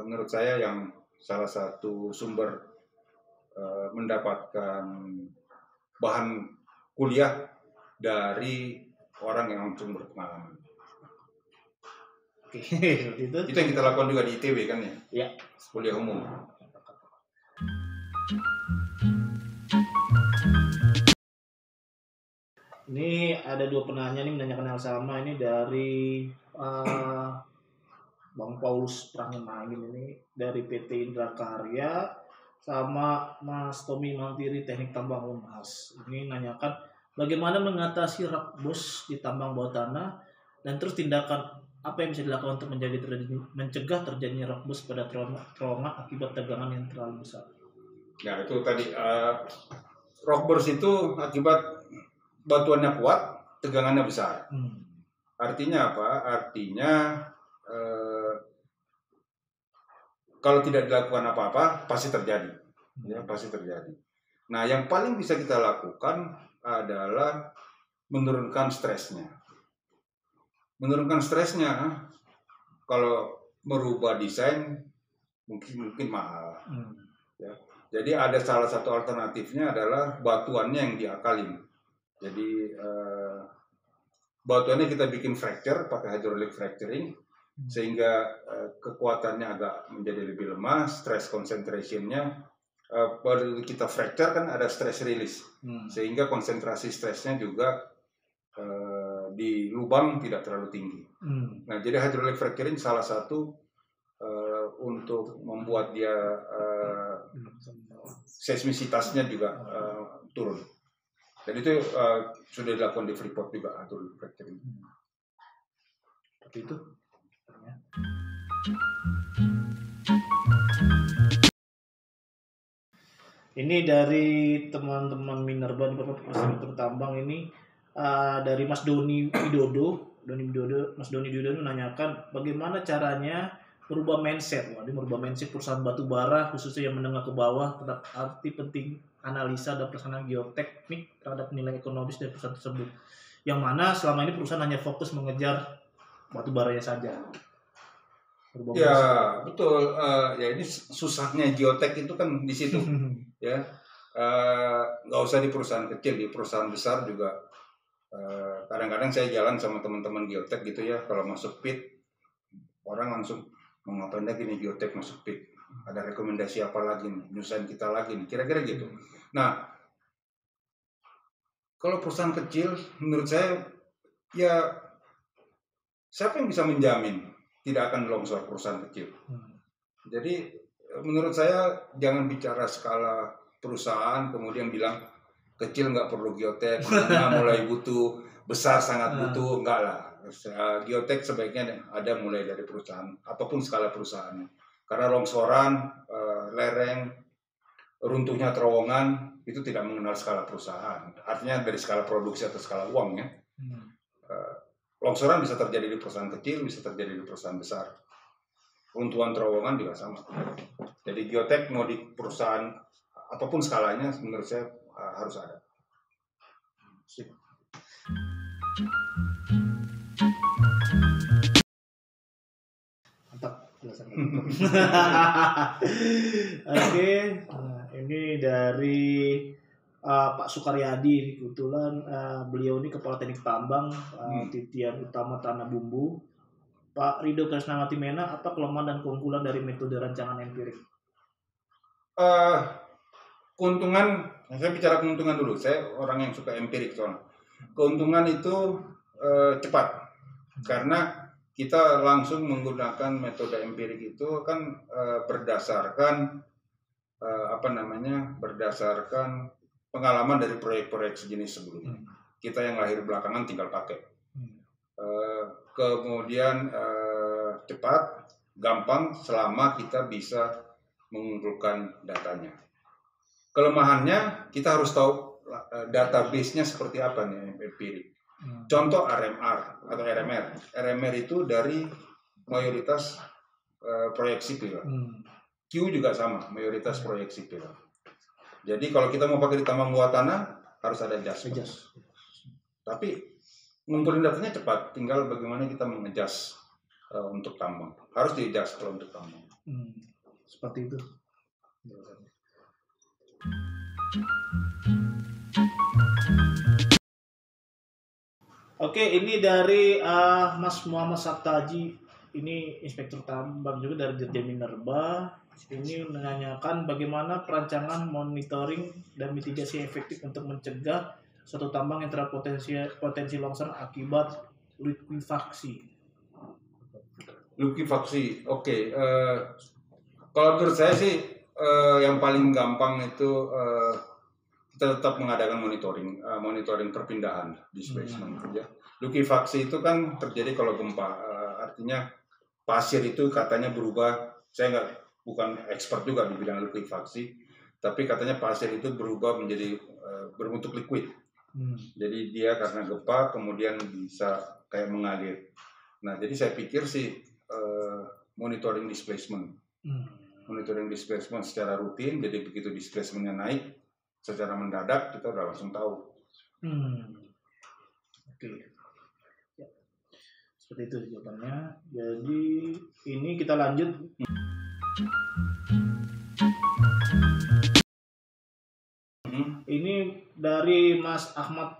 menurut saya yang salah satu sumber mendapatkan bahan kuliah dari orang yang langsung berpengalaman. Oke, itu yang kita lakukan juga di ITB kan ya? Ya. Kuliah umum. Ini ada 2 penanya nih menanyakan hal sama. Ini dari Bang Paulus Pranyemain ini dari PT Indra Karya sama Mas Tommy Mantiri Teknik Tambang Unhas. Ini nanyakan bagaimana mengatasi rakbus di tambang bawah tanah dan terus tindakan apa yang bisa dilakukan untuk mencegah terjadinya rakbus pada terowongan akibat tegangan yang terlalu besar. Ya itu tadi rockburst itu akibat batuannya kuat, tegangannya besar. Artinya apa? Artinya kalau tidak dilakukan apa-apa pasti terjadi, ya pasti terjadi. Nah, yang paling bisa kita lakukan adalah menurunkan stresnya. Menurunkan stresnya, kalau merubah desain mungkin mahal. Ya. Jadi ada salah satu alternatifnya adalah batuannya yang diakalin. Jadi batuannya kita bikin fracture pakai hydraulic fracturing sehingga kekuatannya agak menjadi lebih lemah, stress concentration-nya baru kita fracture kan ada stress release sehingga konsentrasi stresnya juga di lubang tidak terlalu tinggi. Nah, jadi hydraulic fracturing salah satu untuk membuat dia seismisitasnya juga turun. Dan itu sudah dilakukan di Freeport juga hydraulic fracturing. Seperti itu. Ini dari teman-teman Minerba di Perspektif Tambang ini dari Mas Doni Widodo. Mas Doni Widodo menanyakan bagaimana caranya merubah mindset. Dia merubah mindset perusahaan batu bara khususnya yang menengah ke bawah terhadap arti penting analisa dan pelaksanaan geoteknik terhadap nilai ekonomis dari perusahaan tersebut. Yang mana selama ini perusahaan hanya fokus mengejar batu baranya saja. Ya betul, ya ini susahnya geotek itu kan di situ, ya nggak usah di perusahaan kecil, di perusahaan besar juga kadang-kadang saya jalan sama teman-teman geotek gitu ya, kalau masuk pit orang langsung mau ngapain lagi nih geotek masuk pit, ada rekomendasi apa lagi nih, nyusahin kita lagi nih, kira-kira gitu. Nah kalau perusahaan kecil menurut saya ya siapa yang bisa menjamin tidak akan longsor perusahaan kecil. Jadi menurut saya jangan bicara skala perusahaan kemudian bilang kecil nggak perlu geotek, karena mulai butuh, besar sangat butuh, enggak lah. Geotek sebaiknya ada mulai dari perusahaan, apapun skala perusahaannya. Karena longsoran, lereng, runtuhnya terowongan itu tidak mengenal skala perusahaan. Artinya dari skala produksi atau skala uang ya. Longsoran bisa terjadi di perusahaan kecil, bisa terjadi di perusahaan besar. Runtuhan terowongan juga sama. Jadi geotek mau di perusahaan apapun skalanya menurut saya harus ada. Sip. Mantap. Oke, ini dari Pak Sukaryadi, kebetulan beliau ini Kepala Teknik Tambang Titian Utama Tanah Bumbu. Pak Rido Krisnawati Mena, apa kelemahan dan keunggulan dari metode rancangan empirik? Keuntungan, saya bicara keuntungan dulu. Saya orang yang suka empirik soalnya. Keuntungan itu cepat, karena kita langsung menggunakan metode empirik itu kan berdasarkan berdasarkan pengalaman dari proyek-proyek sejenis sebelumnya. Kita yang lahir belakangan tinggal pakai. Kemudian cepat, gampang selama kita bisa mengumpulkan datanya. Kelemahannya kita harus tahu database-nya seperti apa nih empirik. Contoh RMR atau RMR. RMR itu dari mayoritas proyek sipil. Q juga sama, mayoritas proyek sipil. Jadi kalau kita mau pakai di tambang bawah tanah harus ada adjustment. Tapi ngumpulin datanya cepat, tinggal bagaimana kita mengadjust untuk tambang. Harus di-adjust kalau untuk tambang. Seperti itu. Oke, ini dari Mas Muhammad Sabtaji. Ini inspektur tambang juga dari Dirjen Minerba. Ini menanyakan bagaimana perancangan, monitoring, dan mitigasi efektif untuk mencegah suatu tambang yang terpotensi longsor akibat likuifaksi. Likuifaksi, oke. Kalau menurut saya sih yang paling gampang itu kita tetap mengadakan monitoring perpindahan displacement. Ya. Likuifaksi itu kan terjadi kalau gempa, artinya pasir itu katanya berubah. Saya bukan expert juga di bidang likuifaksi, tapi katanya pasir itu berubah menjadi berbentuk liquid. Jadi dia karena gempa kemudian bisa kayak mengalir. Nah, jadi saya pikir sih monitoring displacement secara rutin. Jadi begitu displacementnya naik secara mendadak kita udah langsung tahu. Oke. Ya. Seperti itu jawabannya. Jadi ini kita lanjut. Ini dari Mas Ahmad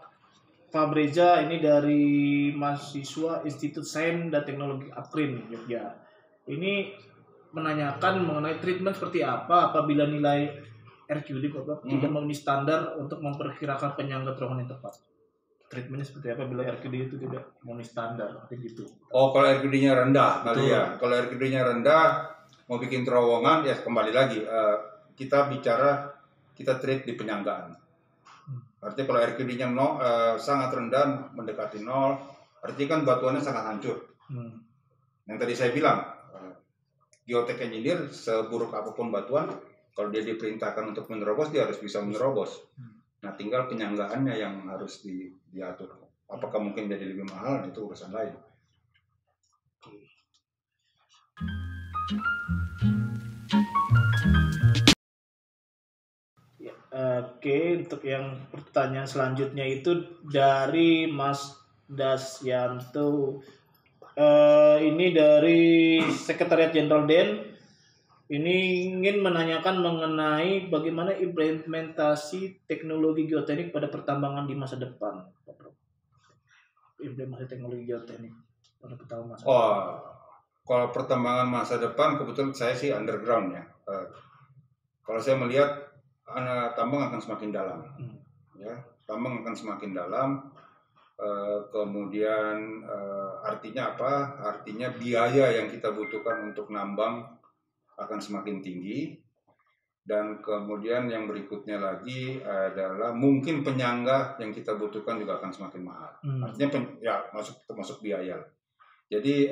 Fabreja, ini dari mahasiswa Institut Sains dan Teknologi Aprin Jogja. Ini menanyakan mengenai treatment seperti apa apabila nilai RQD tidak memenuhi standar untuk memperkirakan penyangga terowongan yang tepat. Treatmentnya seperti apa bila RQD itu tidak memenuhi standar, gitu. Oh, kalau RQD-nya rendah kali ya. Kalau RQD-nya rendah, mau bikin terowongan ya kembali lagi kita treat di penyanggaan. Artinya kalau RQD-nya sangat rendah, mendekati 0, artinya kan batuannya sangat hancur. Yang tadi saya bilang, geotek engineer seburuk apapun batuan, kalau dia diperintahkan untuk menerobos, dia harus bisa menerobos. Nah, tinggal penyanggaannya yang harus diatur. Apakah mungkin jadi lebih mahal, itu urusan lain. Oke, untuk yang pertanyaan selanjutnya itu dari Mas Dasyanto. Ini dari Sekretariat Jenderal DEN. Ini ingin menanyakan mengenai bagaimana implementasi teknologi geoteknik pada pertambangan di masa depan. Implementasi teknologi geoteknik pada pertambangan masa depan. Kalau pertambangan masa depan, kebetulan saya sih underground ya. Kalau saya melihat tambang akan semakin dalam, ya. Tambang akan semakin dalam. Kemudian artinya apa? Artinya biaya yang kita butuhkan untuk nambang akan semakin tinggi. Dan kemudian yang berikutnya lagi adalah mungkin penyangga yang kita butuhkan juga akan semakin mahal. Artinya termasuk biaya. Jadi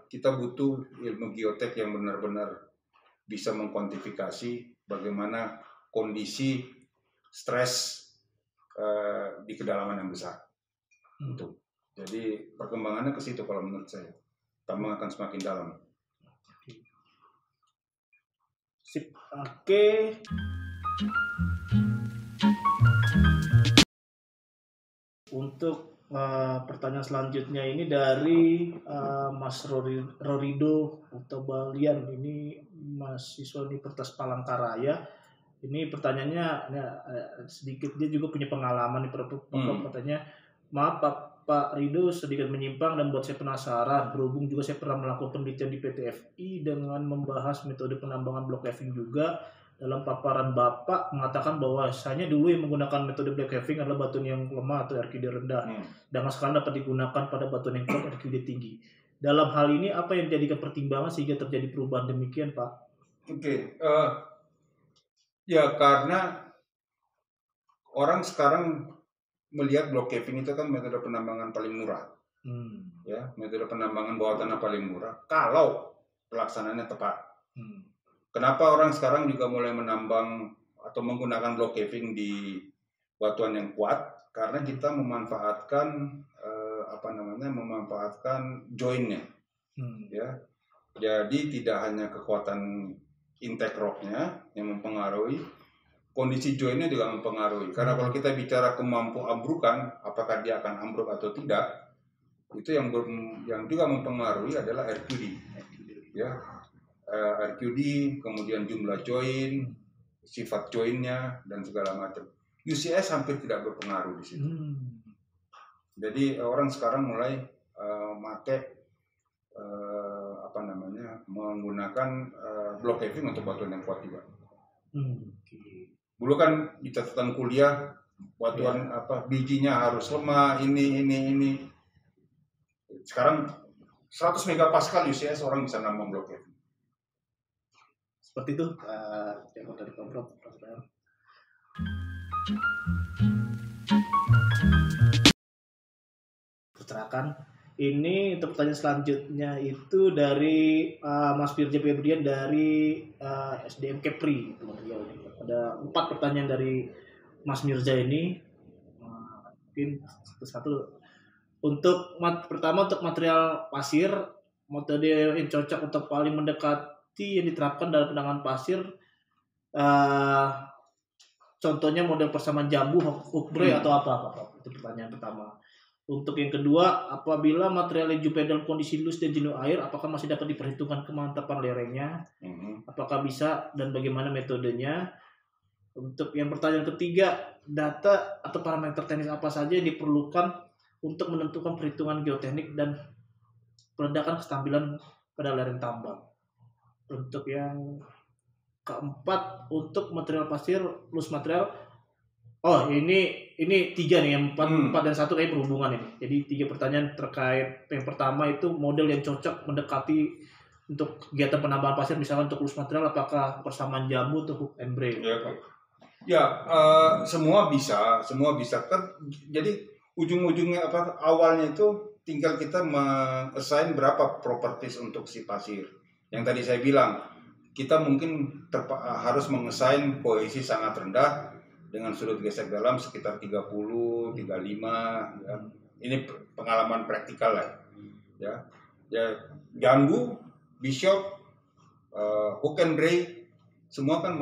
kita butuh ilmu geotek yang benar-benar bisa mengkuantifikasi bagaimana kondisi stres di kedalaman yang besar. Jadi perkembangannya ke situ kalau menurut saya. Tambang akan semakin dalam. Sip. Oke. Untuk pertanyaan selanjutnya ini dari Mas Rorido Utobalian. Ini mahasiswa Universitas Palangkaraya. Ini pertanyaannya sedikit, dia juga punya pengalaman di katanya, maaf Pak Rido sedikit menyimpang dan buat saya penasaran, berhubung juga saya pernah melakukan penelitian di PTFI dengan membahas metode penambangan block caving juga. Dalam paparan Bapak mengatakan bahwa bahwasanya dulu yang menggunakan metode block caving adalah batuan yang lemah atau RQD rendah, dan sekarang dapat digunakan pada batuan yang kuat RQD tinggi. Dalam hal ini apa yang dijadikan pertimbangan sehingga terjadi perubahan demikian, Pak? Ya karena orang sekarang melihat block caving itu kan metode penambangan paling murah. Ya, metode penambangan bawah tanah paling murah kalau pelaksanaannya tepat. Kenapa orang sekarang juga mulai menambang atau menggunakan block caving di batuan yang kuat? Karena kita memanfaatkan memanfaatkan joinnya. Ya. Jadi tidak hanya kekuatan intake rocknya yang mempengaruhi, kondisi joinnya juga mempengaruhi. Karena kalau kita bicara kemampuan ambrukan, apakah dia akan ambruk atau tidak, itu yang juga mempengaruhi adalah RQD. Ya, RQD, kemudian jumlah join, sifat joinnya dan segala macam. UCS hampir tidak berpengaruh di situ. Jadi orang sekarang mulai menggunakan block caving untuk batuan yang kuat juga. Dulu kan di catatan kuliah batuan bijinya harus lemah, ini. Sekarang 100 megapascal UCS orang bisa nambang blok heavy. Seperti itu yang dari Pemprov. Perterakan. Ini untuk pertanyaan selanjutnya itu dari Mas Firja Febrian dari SDM Kepri. Ada 4 pertanyaan dari Mas Mirza ini. Mungkin satu-satu. Pertama untuk material pasir, metode yang cocok untuk paling mendekati yang diterapkan dalam penanganan pasir. Contohnya model persamaan jambu, hookbrae atau apa? Itu pertanyaan pertama. Untuk yang kedua, apabila material leju pedal kondisi loose dan jenuh air, apakah masih dapat diperhitungkan kemantapan lerengnya? Apakah bisa dan bagaimana metodenya? Untuk yang pertanyaan ketiga, data atau parameter teknis apa saja yang diperlukan untuk menentukan perhitungan geoteknik dan peredakan kestabilan pada lereng tambang. Untuk yang keempat, untuk material pasir, loose material. Oh, ini 3 nih, yang 4 dan 1 kayak berhubungan ini. Jadi 3 pertanyaan terkait. Yang pertama itu model yang cocok mendekati untuk kegiatan penambahan pasir, misalkan untuk loose material apakah persamaan jambu atau hook and brae. Semua bisa kan. Jadi ujung-ujungnya awalnya itu tinggal kita assign berapa properties untuk si pasir. Yang tadi saya bilang, kita mungkin harus mengassign kohesi sangat rendah dengan sudut gesek dalam sekitar 30, 35 ya. Ini pengalaman praktikal lah. Ya, jambu, bishop, hook and brae semua kan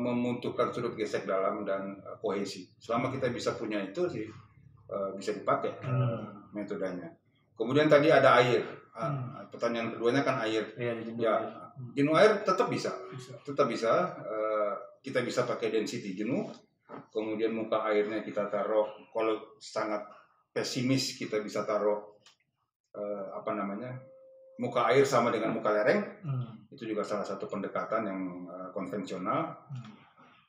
membutuhkan sudut gesek dalam dan kohesi. Selama kita bisa punya itu sih bisa dipakai metodenya. Kemudian tadi ada air. Pertanyaan keduanya kan air. Jenuh air tetap bisa. Kita bisa pakai density jenuh. Kemudian muka airnya kita taruh. Kalau sangat pesimis kita bisa taruh muka air sama dengan muka lereng. Itu juga salah satu pendekatan yang konvensional.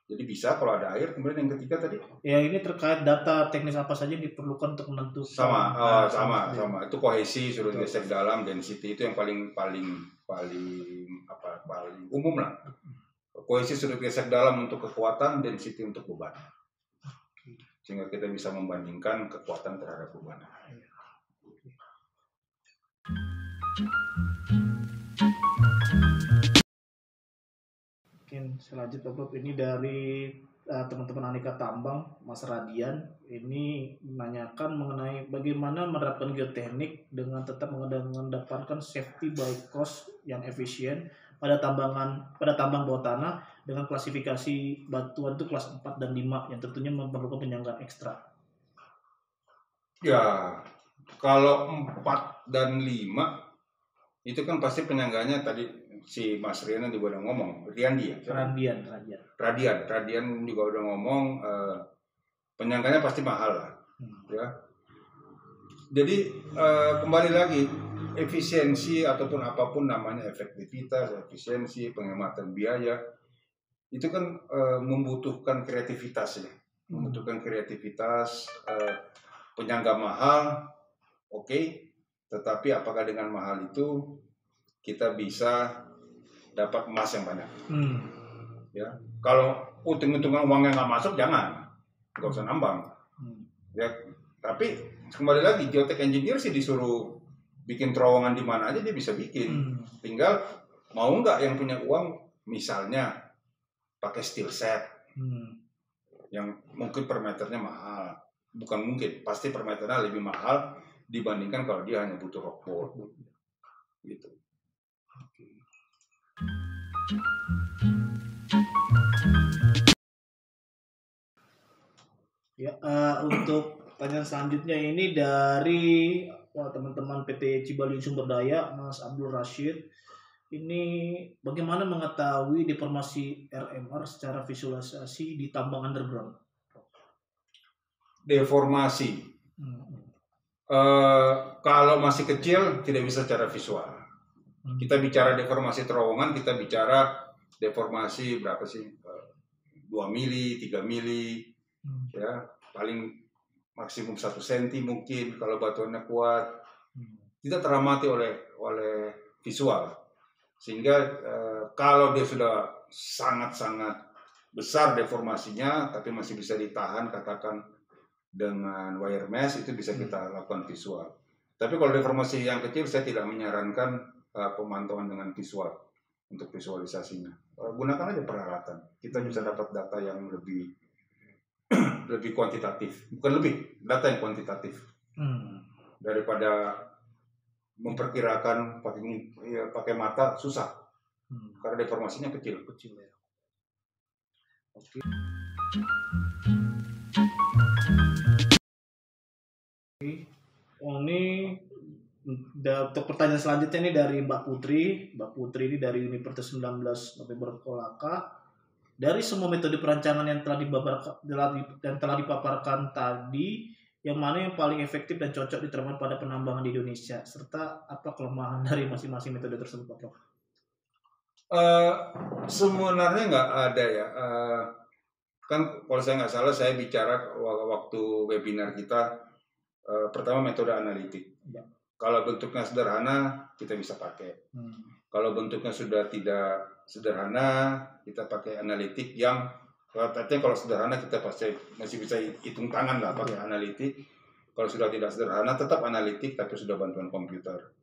Jadi bisa kalau ada air. Kemudian yang ketiga tadi? Ya, ini terkait data teknis apa saja yang diperlukan untuk menentukan. Sama. Itu kohesi, sudut gesek dalam, density itu yang paling umum lah. Kohesi sudut gesek dalam untuk kekuatan, density untuk beban. Sehingga kita bisa membandingkan kekuatan terhadap beban. Mungkin selanjutnya Prof, ini dari teman-teman Aneka Tambang, Mas Radian, ini menanyakan mengenai bagaimana menerapkan geoteknik dengan tetap mengedepankan safety by cost yang efisien pada tambang bawah tanah dengan klasifikasi batuan itu kelas 4 dan 5 yang tentunya memerlukan penyanggaan ekstra. Ya, kalau 4 dan 5 itu kan pasti penyangganya tadi si Mas Rian juga udah ngomong, Radian juga udah ngomong, penyangganya pasti mahal lah, ya. Jadi kembali lagi efisiensi ataupun apapun namanya efektivitas, efisiensi, penghematan biaya itu kan membutuhkan kreativitas ya, penyangga mahal, oke. Tetapi apakah dengan mahal itu kita bisa dapat emas yang banyak? Ya, kalau untung-untungan uangnya nggak masuk, nggak usah nambang. Ya, tapi kembali lagi geotech engineer sih disuruh bikin terowongan di mana aja dia bisa bikin. Tinggal mau nggak yang punya uang, misalnya pakai steel set, yang mungkin per meternya mahal. Bukan mungkin, pasti per meternya lebih mahal dibandingkan kalau dia hanya butuh rockboard gitu. Ya, untuk pertanyaan selanjutnya ini dari teman-teman PT Cibaliung Sumber Daya, Mas Abdul Rashid. Ini bagaimana mengetahui deformasi RMR secara visualisasi di tambang underground? Deformasi. Kalau masih kecil tidak bisa secara visual. Kita bicara deformasi terowongan, kita bicara deformasi berapa sih? 2 mili, 3 mili, ya paling maksimum 1 cm mungkin kalau batuannya kuat. tidak teramati oleh visual. Sehingga kalau dia sudah sangat-sangat besar deformasinya tapi masih bisa ditahan katakan dengan wire mesh, itu bisa kita lakukan visual. Tapi kalau deformasi yang kecil saya tidak menyarankan pemantauan dengan visual untuk visualisasinya. Gunakan aja peralatan. Kita bisa dapat data yang lebih lebih kuantitatif, bukan lebih, data yang kuantitatif daripada memperkirakan pakai mata susah karena deformasinya kecil ya. Oke. Ini untuk pertanyaan selanjutnya ini dari Mbak Putri. Mbak Putri ini dari Universitas 19 November Kolaka. Dari semua metode perancangan yang telah dipaparkan tadi, yang mana yang paling efektif dan cocok diterapkan pada penambangan di Indonesia, serta apa kelemahan dari masing-masing metode tersebut, Pak Prof? Sebenarnya nggak ada ya. Kan kalau saya nggak salah saya bicara waktu webinar kita, pertama metode analitik. Ya. Kalau bentuknya sederhana kita bisa pakai. Kalau bentuknya sudah tidak sederhana kita pakai analitik yang artinya kalau sederhana kita pasti masih bisa hitung tangan lah pakai analitik. Kalau sudah tidak sederhana tetap analitik tapi sudah bantuan komputer.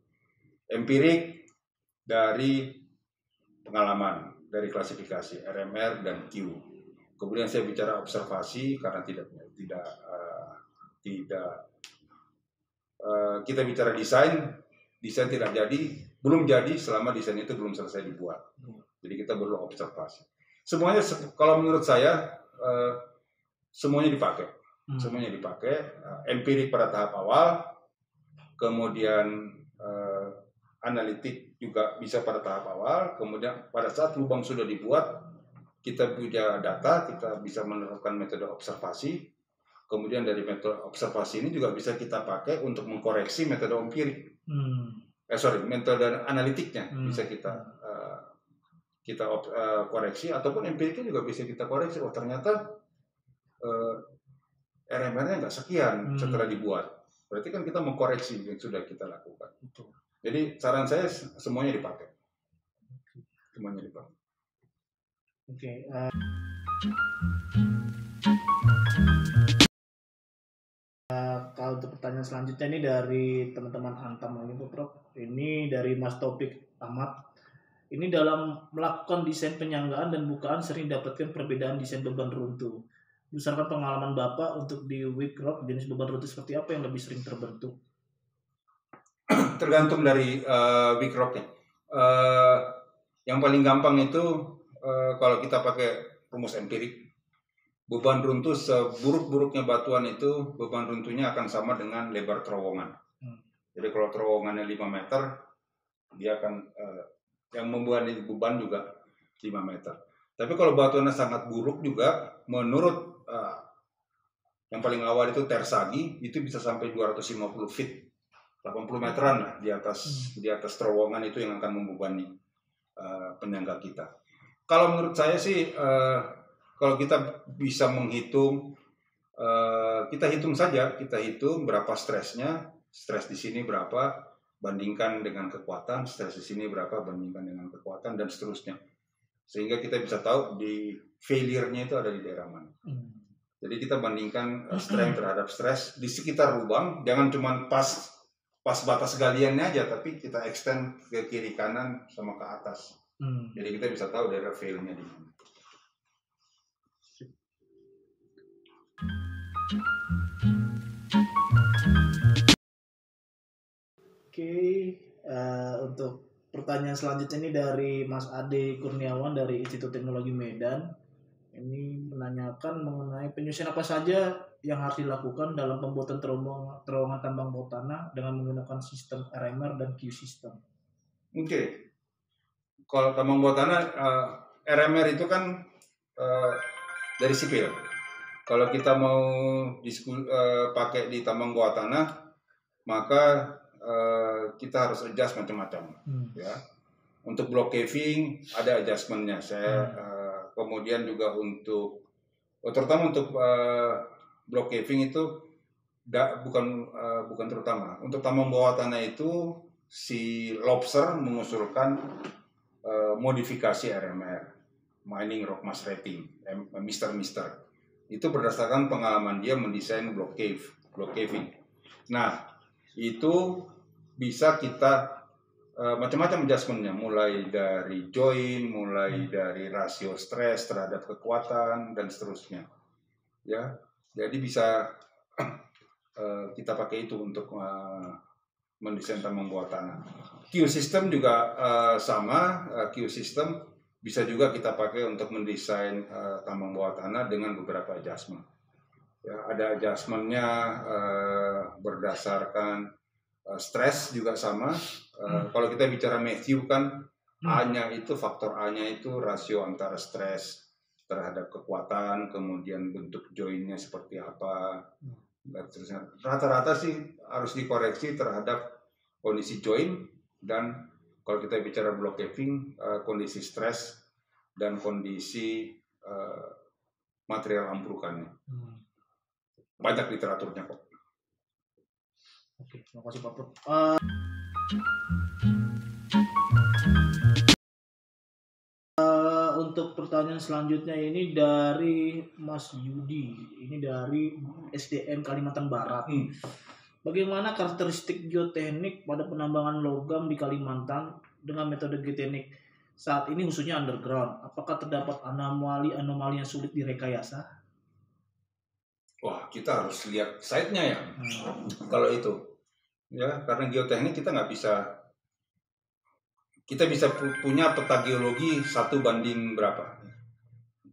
Empirik dari pengalaman, dari klasifikasi RMR dan Q. Kemudian saya bicara observasi karena kita bicara desain tidak belum jadi selama desain itu belum selesai dibuat. Jadi kita perlu observasi. Semuanya kalau menurut saya semuanya dipakai. Semuanya dipakai. Empirik pada tahap awal, kemudian analitik juga bisa pada tahap awal, kemudian pada saat lubang sudah dibuat, kita punya data, kita bisa menerapkan metode observasi. Kemudian dari metode observasi ini juga bisa kita pakai untuk mengkoreksi metode empirik. Metode analitiknya bisa kita koreksi, ataupun empiriknya juga bisa kita koreksi. Oh ternyata RMR-nya nggak sekian setelah dibuat. Berarti kan kita mengkoreksi yang sudah kita lakukan. Jadi saran saya semuanya dipakai. Semuanya dipakai. Oke. Kalau untuk pertanyaan selanjutnya ini dari teman-teman Antam lagi, Prof. Ini dari Mas Taufik Ahmad. Ini dalam melakukan desain penyanggaan dan bukaan sering dapatkan perbedaan desain beban runtuh. Berdasarkan pengalaman Bapak untuk di Wycroft, jenis beban runtuh seperti apa yang lebih sering terbentuk? Tergantung dari Wycroftnya. Yang paling gampang itu kalau kita pakai rumus empirik, beban runtuh seburuk-buruknya batuan itu beban runtuhnya akan sama dengan lebar terowongan. Jadi kalau terowongannya 5 meter, dia akan yang membuat beban juga 5 meter. Tapi kalau batuannya sangat buruk juga, menurut yang paling awal itu Tersagi, itu bisa sampai 250 feet, 80 meteran lah di atas terowongan itu yang akan membebani penyangga kita. Kalau menurut saya sih, kalau kita bisa menghitung, kita hitung saja, kita hitung berapa stresnya, stres di sini berapa, bandingkan dengan kekuatan, stres di sini berapa, bandingkan dengan kekuatan, dan seterusnya. Sehingga kita bisa tahu di failure-nya itu ada di daerah mana. Jadi kita bandingkan strength terhadap stres di sekitar lubang, jangan cuma pas batas galiannya aja, tapi kita extend ke kiri kanan sama ke atas. Jadi kita bisa tahu daerah fail-nya di mana. Oke, untuk pertanyaan selanjutnya ini dari Mas Ade Kurniawan dari Institut Teknologi Medan. Ini menanyakan mengenai penyusunan apa saja yang harus dilakukan dalam pembuatan terowongan tambang bawah tanah dengan menggunakan sistem RMR dan Q system. Oke. Kalau tambang bawah tanah, RMR itu kan dari sipil. Kalau kita mau pakai di tambang bawah tanah, maka kita harus adjust macam-macam. Ya. Untuk block caving ada adjustmentnya. Kemudian juga terutama untuk block caving itu bukan terutama. Untuk tambang bawah tanah itu si Lobster mengusulkan modifikasi RMR, Mining Rock Mass Rating, Mister. Itu berdasarkan pengalaman dia mendesain block caving. Nah, itu bisa kita macam-macam adjustmentnya, mulai dari join, mulai dari rasio stres terhadap kekuatan dan seterusnya. Ya, jadi bisa kita pakai itu untuk mendesain tambang bawah tanah. Q system juga sama. Q system bisa juga kita pakai untuk mendesain tambang bawah tanah dengan beberapa adjustment. Ya, ada adjustmentnya berdasarkan stres juga sama. Kalau kita bicara Matthew kan A-nya itu, faktor A-nya itu rasio antara stres terhadap kekuatan, kemudian bentuk joinnya seperti apa. Rata-rata sih harus dikoreksi terhadap kondisi join, dan kalau kita bicara block caving, kondisi stres dan kondisi material amprukannya. Banyak literaturnya kok. Oke, terima kasih Pak Prof. Untuk pertanyaan selanjutnya ini dari Mas Yudi, ini dari SDM Kalimantan Barat. Bagaimana karakteristik geoteknik pada penambangan logam di Kalimantan dengan metode geoteknik saat ini khususnya underground? Apakah terdapat anomali yang sulit direkayasa? Wah, kita harus lihat site-nya ya. Kalau itu, ya, karena geoteknik kita bisa punya peta geologi 1 banding berapa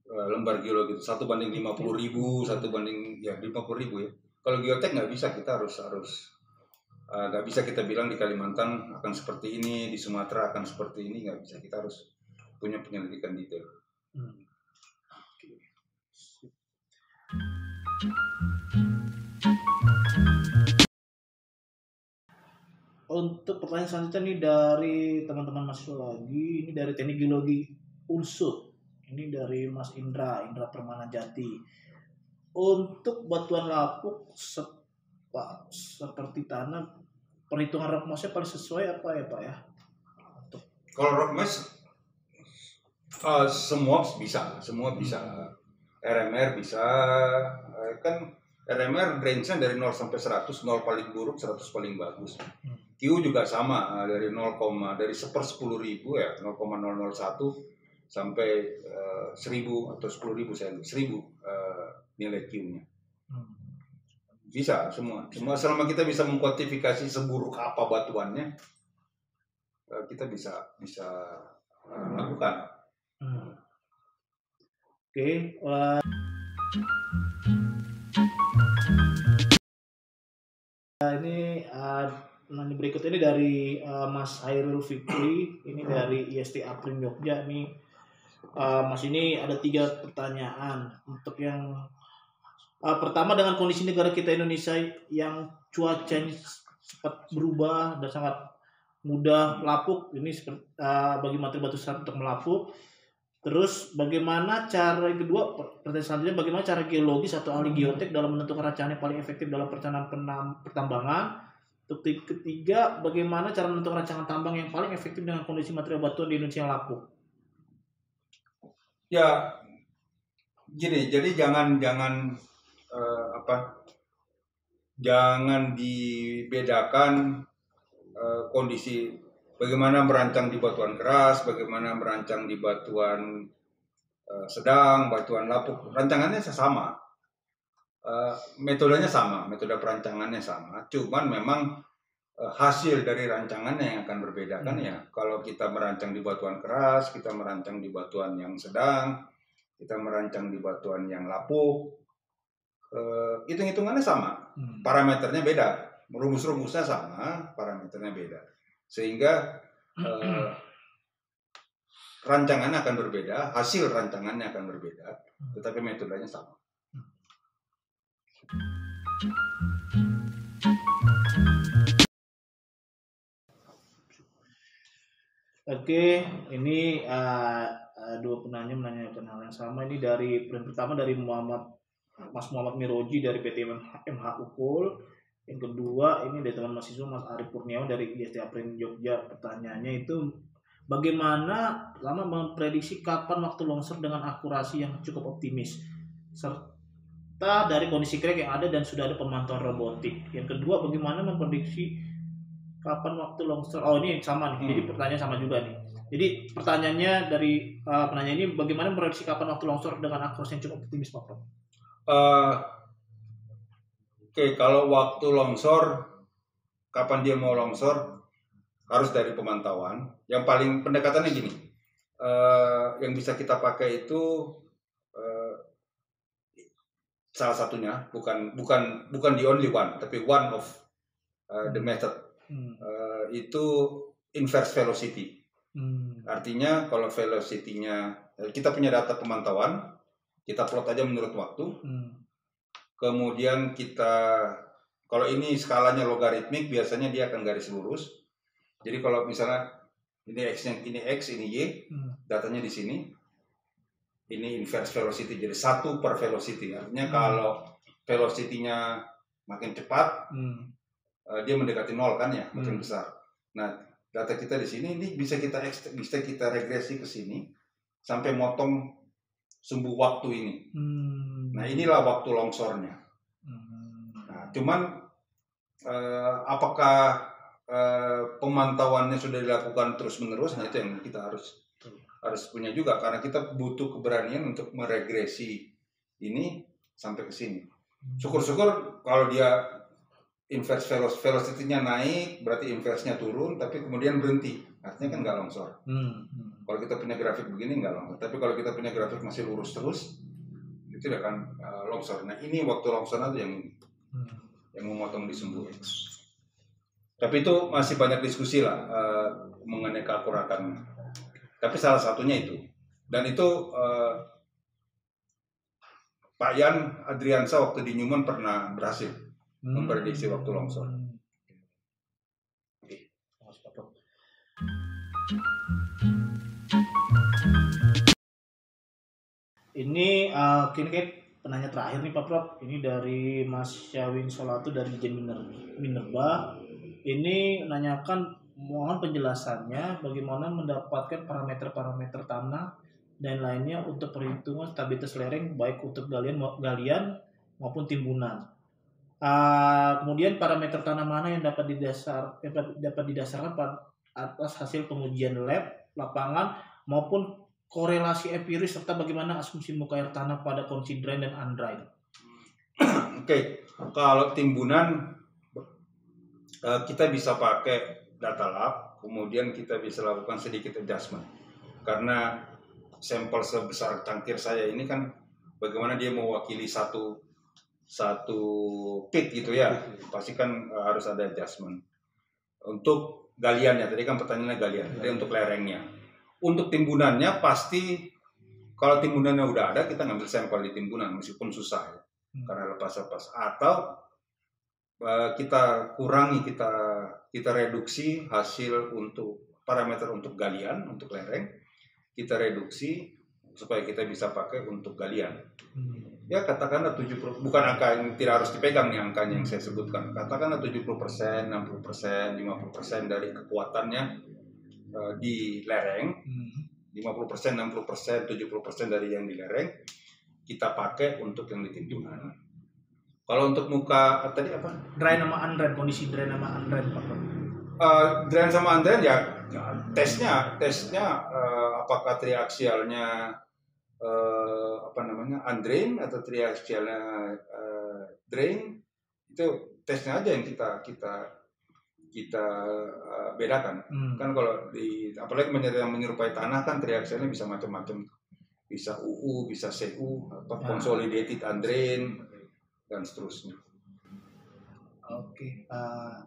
lembar geologi itu, 1 banding 50.000, 1 banding ya 50.000 ya. Kalau geotek nggak bisa, kita harus nggak bisa kita bilang di Kalimantan akan seperti ini, di Sumatera akan seperti ini, nggak bisa. Kita harus punya penyelidikan detail. Untuk pertanyaan selanjutnya nih dari teman-teman mahasiswa lagi, ini dari Teknik Geologi Unsur. Ini dari Mas Indra Permana Jati. Untuk batuan lapuk seperti tanah, perhitungan rock mass-nya paling sesuai apa ya Pak ya? Kalau rock mass semua bisa. RMR bisa, kan RMR range-nya dari 0 sampai 100, 0 paling buruk, 100 paling bagus. Q juga sama, dari 1/10.000 ya, 0,001 sampai 1.000 atau 10.000 nilai Q-nya. Bisa semua. Selama kita bisa mengkuantifikasi seburuk apa batuannya, kita bisa lakukan. Oke. Ini nanya berikut ini dari Mas Hairul Fikri, ini dari IST Aprim Jogja nih. Mas, ini ada 3 pertanyaan. Untuk yang pertama, dengan kondisi negara kita Indonesia yang cuacanya cepat berubah dan sangat mudah lapuk, ini bagi materi batu satu untuk melapuk. Terus bagaimana cara kedua, pertanyaan selanjutnya, bagaimana cara geologis atau ahli geotek dalam menentukan rancangan yang paling efektif dalam perencanaan pertambangan? Untuk ketiga, bagaimana cara menentukan rancangan tambang yang paling efektif dengan kondisi material batuan di Indonesia yang lapuk? Ya, gini, jadi jangan dibedakan kondisi bagaimana merancang di batuan keras, bagaimana merancang di batuan sedang, batuan lapuk. Rancangannya sama, metodenya sama, metode perancangannya sama. Cuman memang hasil dari rancangannya yang akan berbeda kan ya. Kalau kita merancang di batuan keras, kita merancang di batuan yang sedang, kita merancang di batuan yang lapuk, hitung-hitungannya sama, parameternya beda, rumus-rumusnya sama, parameternya beda, sehingga rancangannya akan berbeda, hasil rancangannya akan berbeda, tetapi metodenya sama. Oke, ini 2 penanya menanyakan hal yang sama. Ini dari pertama dari Muhammad Mas Muhammad Miroji dari PT MH Ukul. Yang kedua ini dari teman mahasiswa Mas Arif Kurniawan dari IST Aprin Jogja. Pertanyaannya itu bagaimana lama memprediksi kapan waktu longsor dengan akurasi yang cukup optimis serta dari kondisi krek yang ada dan sudah ada pemantauan robotik. Yang kedua bagaimana memprediksi kapan waktu longsor. Oh ini sama nih. Jadi pertanyaan sama juga nih. Jadi pertanyaannya dari penanya ini bagaimana memprediksi kapan waktu longsor dengan akurasi yang cukup optimis Pak Prof? Oke, kalau waktu longsor, kapan dia mau longsor, harus dari pemantauan. Yang paling pendekatannya gini, yang bisa kita pakai itu salah satunya, bukan the only one, tapi one of the method, itu inverse velocity. Artinya kalau velocity-nya, kita punya data pemantauan, kita plot aja menurut waktu. Kemudian kalau ini skalanya logaritmik, biasanya dia akan garis lurus. Jadi kalau misalnya ini X, ini Y, datanya di sini. Ini inverse velocity, jadi 1 per velocity. Artinya kalau velocity-nya makin cepat, dia mendekati 0 kan ya, makin besar. Nah, data kita di sini ini bisa kita regresi ke sini sampai motong sumbu waktu ini. Nah, inilah waktu longsornya. Nah, cuman apakah pemantauannya sudah dilakukan terus-menerus? Nah, itu yang kita harus punya juga, karena kita butuh keberanian untuk meregresi ini sampai ke sini. Syukur-syukur kalau dia inverse velocity-nya naik, berarti inverse-nya turun, tapi kemudian berhenti. Artinya kan nggak longsor. Kalau kita punya grafik begini nggak longsor. Tapi kalau kita punya grafik masih lurus terus, itu akan longsor. Nah ini waktu longsor itu yang memotong di sumbu X. Tapi itu masih banyak diskusi lah mengenai keakuratan. Tapi salah satunya itu. Dan itu Pak Yan Adriansa waktu di Newman pernah berhasil memprediksi waktu longsor. Ini kini penanya terakhir nih Pak Prof. Ini dari Mas Syawin Solatu dari Jen Minerba. Ini nanyakan mohon penjelasannya bagaimana mendapatkan parameter-parameter tanah dan lainnya untuk perhitungan stabilitas lereng baik untuk galian maupun timbunan. Kemudian parameter tanah mana yang dapat didasarkan atas hasil pengujian lab, lapangan maupun korelasi empiris serta bagaimana asumsi muka air tanah pada kondisi drain dan undrain. Oke, kalau timbunan kita bisa pakai data lab, kemudian kita bisa lakukan sedikit adjustment. Karena sampel sebesar cangkir saya ini kan bagaimana dia mewakili satu pit gitu ya, pasti kan harus ada adjustment. Untuk galiannya, tadi kan pertanyaannya galian, jadi untuk lerengnya. Untuk timbunannya pasti, kalau timbunannya udah ada, kita ngambil sampel di timbunan, meskipun susah ya, karena lepas-lepas. Atau kita kurangi, kita reduksi hasil untuk parameter untuk galian, untuk lereng, kita reduksi supaya kita bisa pakai untuk galian. Ya katakanlah 70, bukan angka yang tidak harus dipegang nih angkanya yang saya sebutkan. Katakanlah 70%, 60%, 50% dari kekuatannya di lereng, 50%, 60%, 70% dari yang di lereng kita pakai untuk yang di timbunan. Kalau untuk muka tadi apa? Drain sama undrain, kondisi drain sama undrain Pak. Drain sama undrain ya tesnya apakah triaksialnya undrain atau triaksialnya drain, itu tesnya aja yang kita bedakan. Kan kalau apalagi yang menyerupai tanah kan triaksialnya bisa macam-macam, bisa UU, bisa CU, consolidated undrain dan seterusnya. Oke,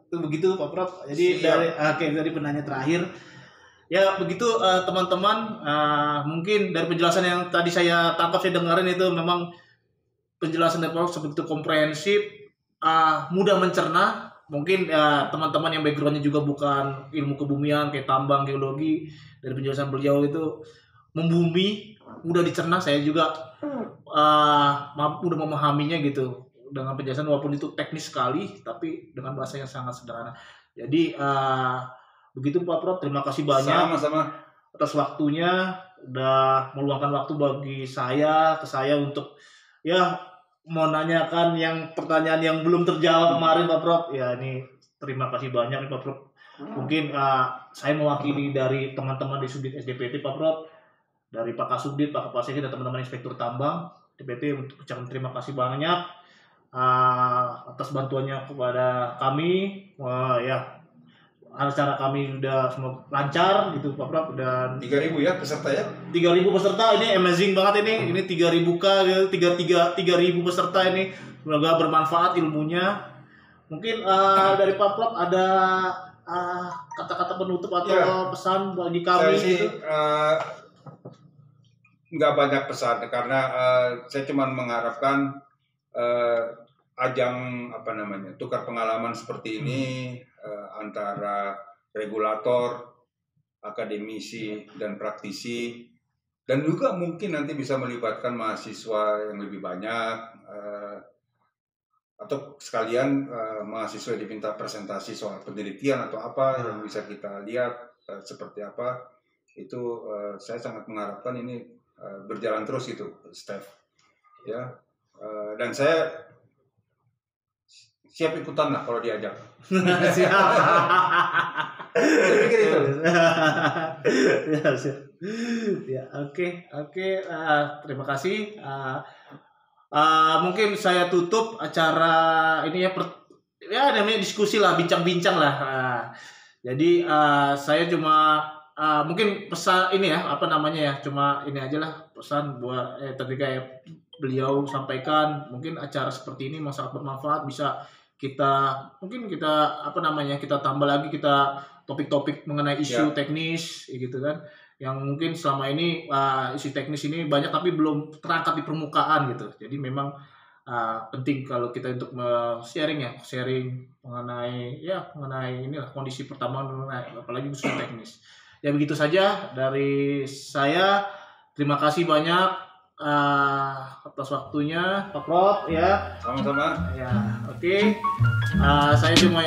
itu begitu Pak Prof. Jadi dari penanya terakhir, ya begitu teman-teman. Mungkin dari penjelasan yang tadi saya tangkap, saya dengarin itu memang penjelasan dari Prof sebegitu komprehensif, mudah mencerna. Mungkin teman-teman yang backgroundnya juga bukan ilmu kebumian kayak tambang, geologi, dari penjelasan beliau itu membumi, mudah dicerna. Saya juga udah memahaminya gitu dengan penjelasan walaupun itu teknis sekali tapi dengan bahasa yang sangat sederhana. Jadi begitu Pak Prof, terima kasih banyak. Sama-sama. Atas waktunya, udah meluangkan waktu bagi saya untuk ya mau nanyakan yang pertanyaan yang belum terjawab kemarin Pak Prof. Ya ini terima kasih banyak nih Pak Prof. Mungkin saya mewakili dari teman-teman di Subdit SDPT Pak Prof, dari Pak Kasubdit, Pak Kapolsek dan teman-teman Inspektur Tambang DPT untuk ucapkan terima kasih banyak atas bantuannya kepada kami. Ya acara kami sudah semua lancar gitu Pak Prof, dan 3.000 ya peserta ya. 3.000 peserta, ini amazing banget ini 3.000K gitu, 3.000 peserta ini. Semoga bermanfaat ilmunya. Mungkin dari Pak Prof ada kata-kata penutup atau pesan bagi kami saya sih gitu. Nggak banyak pesan karena saya cuma mengharapkan ajang tukar pengalaman seperti ini antara regulator, akademisi dan praktisi, dan juga mungkin nanti bisa melibatkan mahasiswa yang lebih banyak atau sekalian mahasiswa diminta presentasi soal penelitian atau apa yang bisa kita lihat seperti apa. Itu saya sangat mengharapkan ini berjalan terus itu, Steph. Ya, dan saya siap ikutan lah kalau diajak. Siap. Saya pikir itu. Ya, oke. Terima kasih. Mungkin saya tutup acara ini ya namanya diskusi lah, bincang-bincang lah. Jadi saya cuma mungkin pesan ini ya cuma ini aja lah pesan buat tadi kayak beliau sampaikan, mungkin acara seperti ini memang sangat bermanfaat, bisa kita kita tambah lagi kita topik-topik mengenai isu teknis gitu kan, yang mungkin selama ini isu teknis ini banyak tapi belum terangkat di permukaan gitu. Jadi memang penting kalau kita untuk sharing mengenai inilah kondisi pertambangan, apalagi khusus teknis. Ya begitu saja dari saya. Terima kasih banyak atas waktunya Pak Prof ya. Sama-sama. Ya, oke. Saya cuma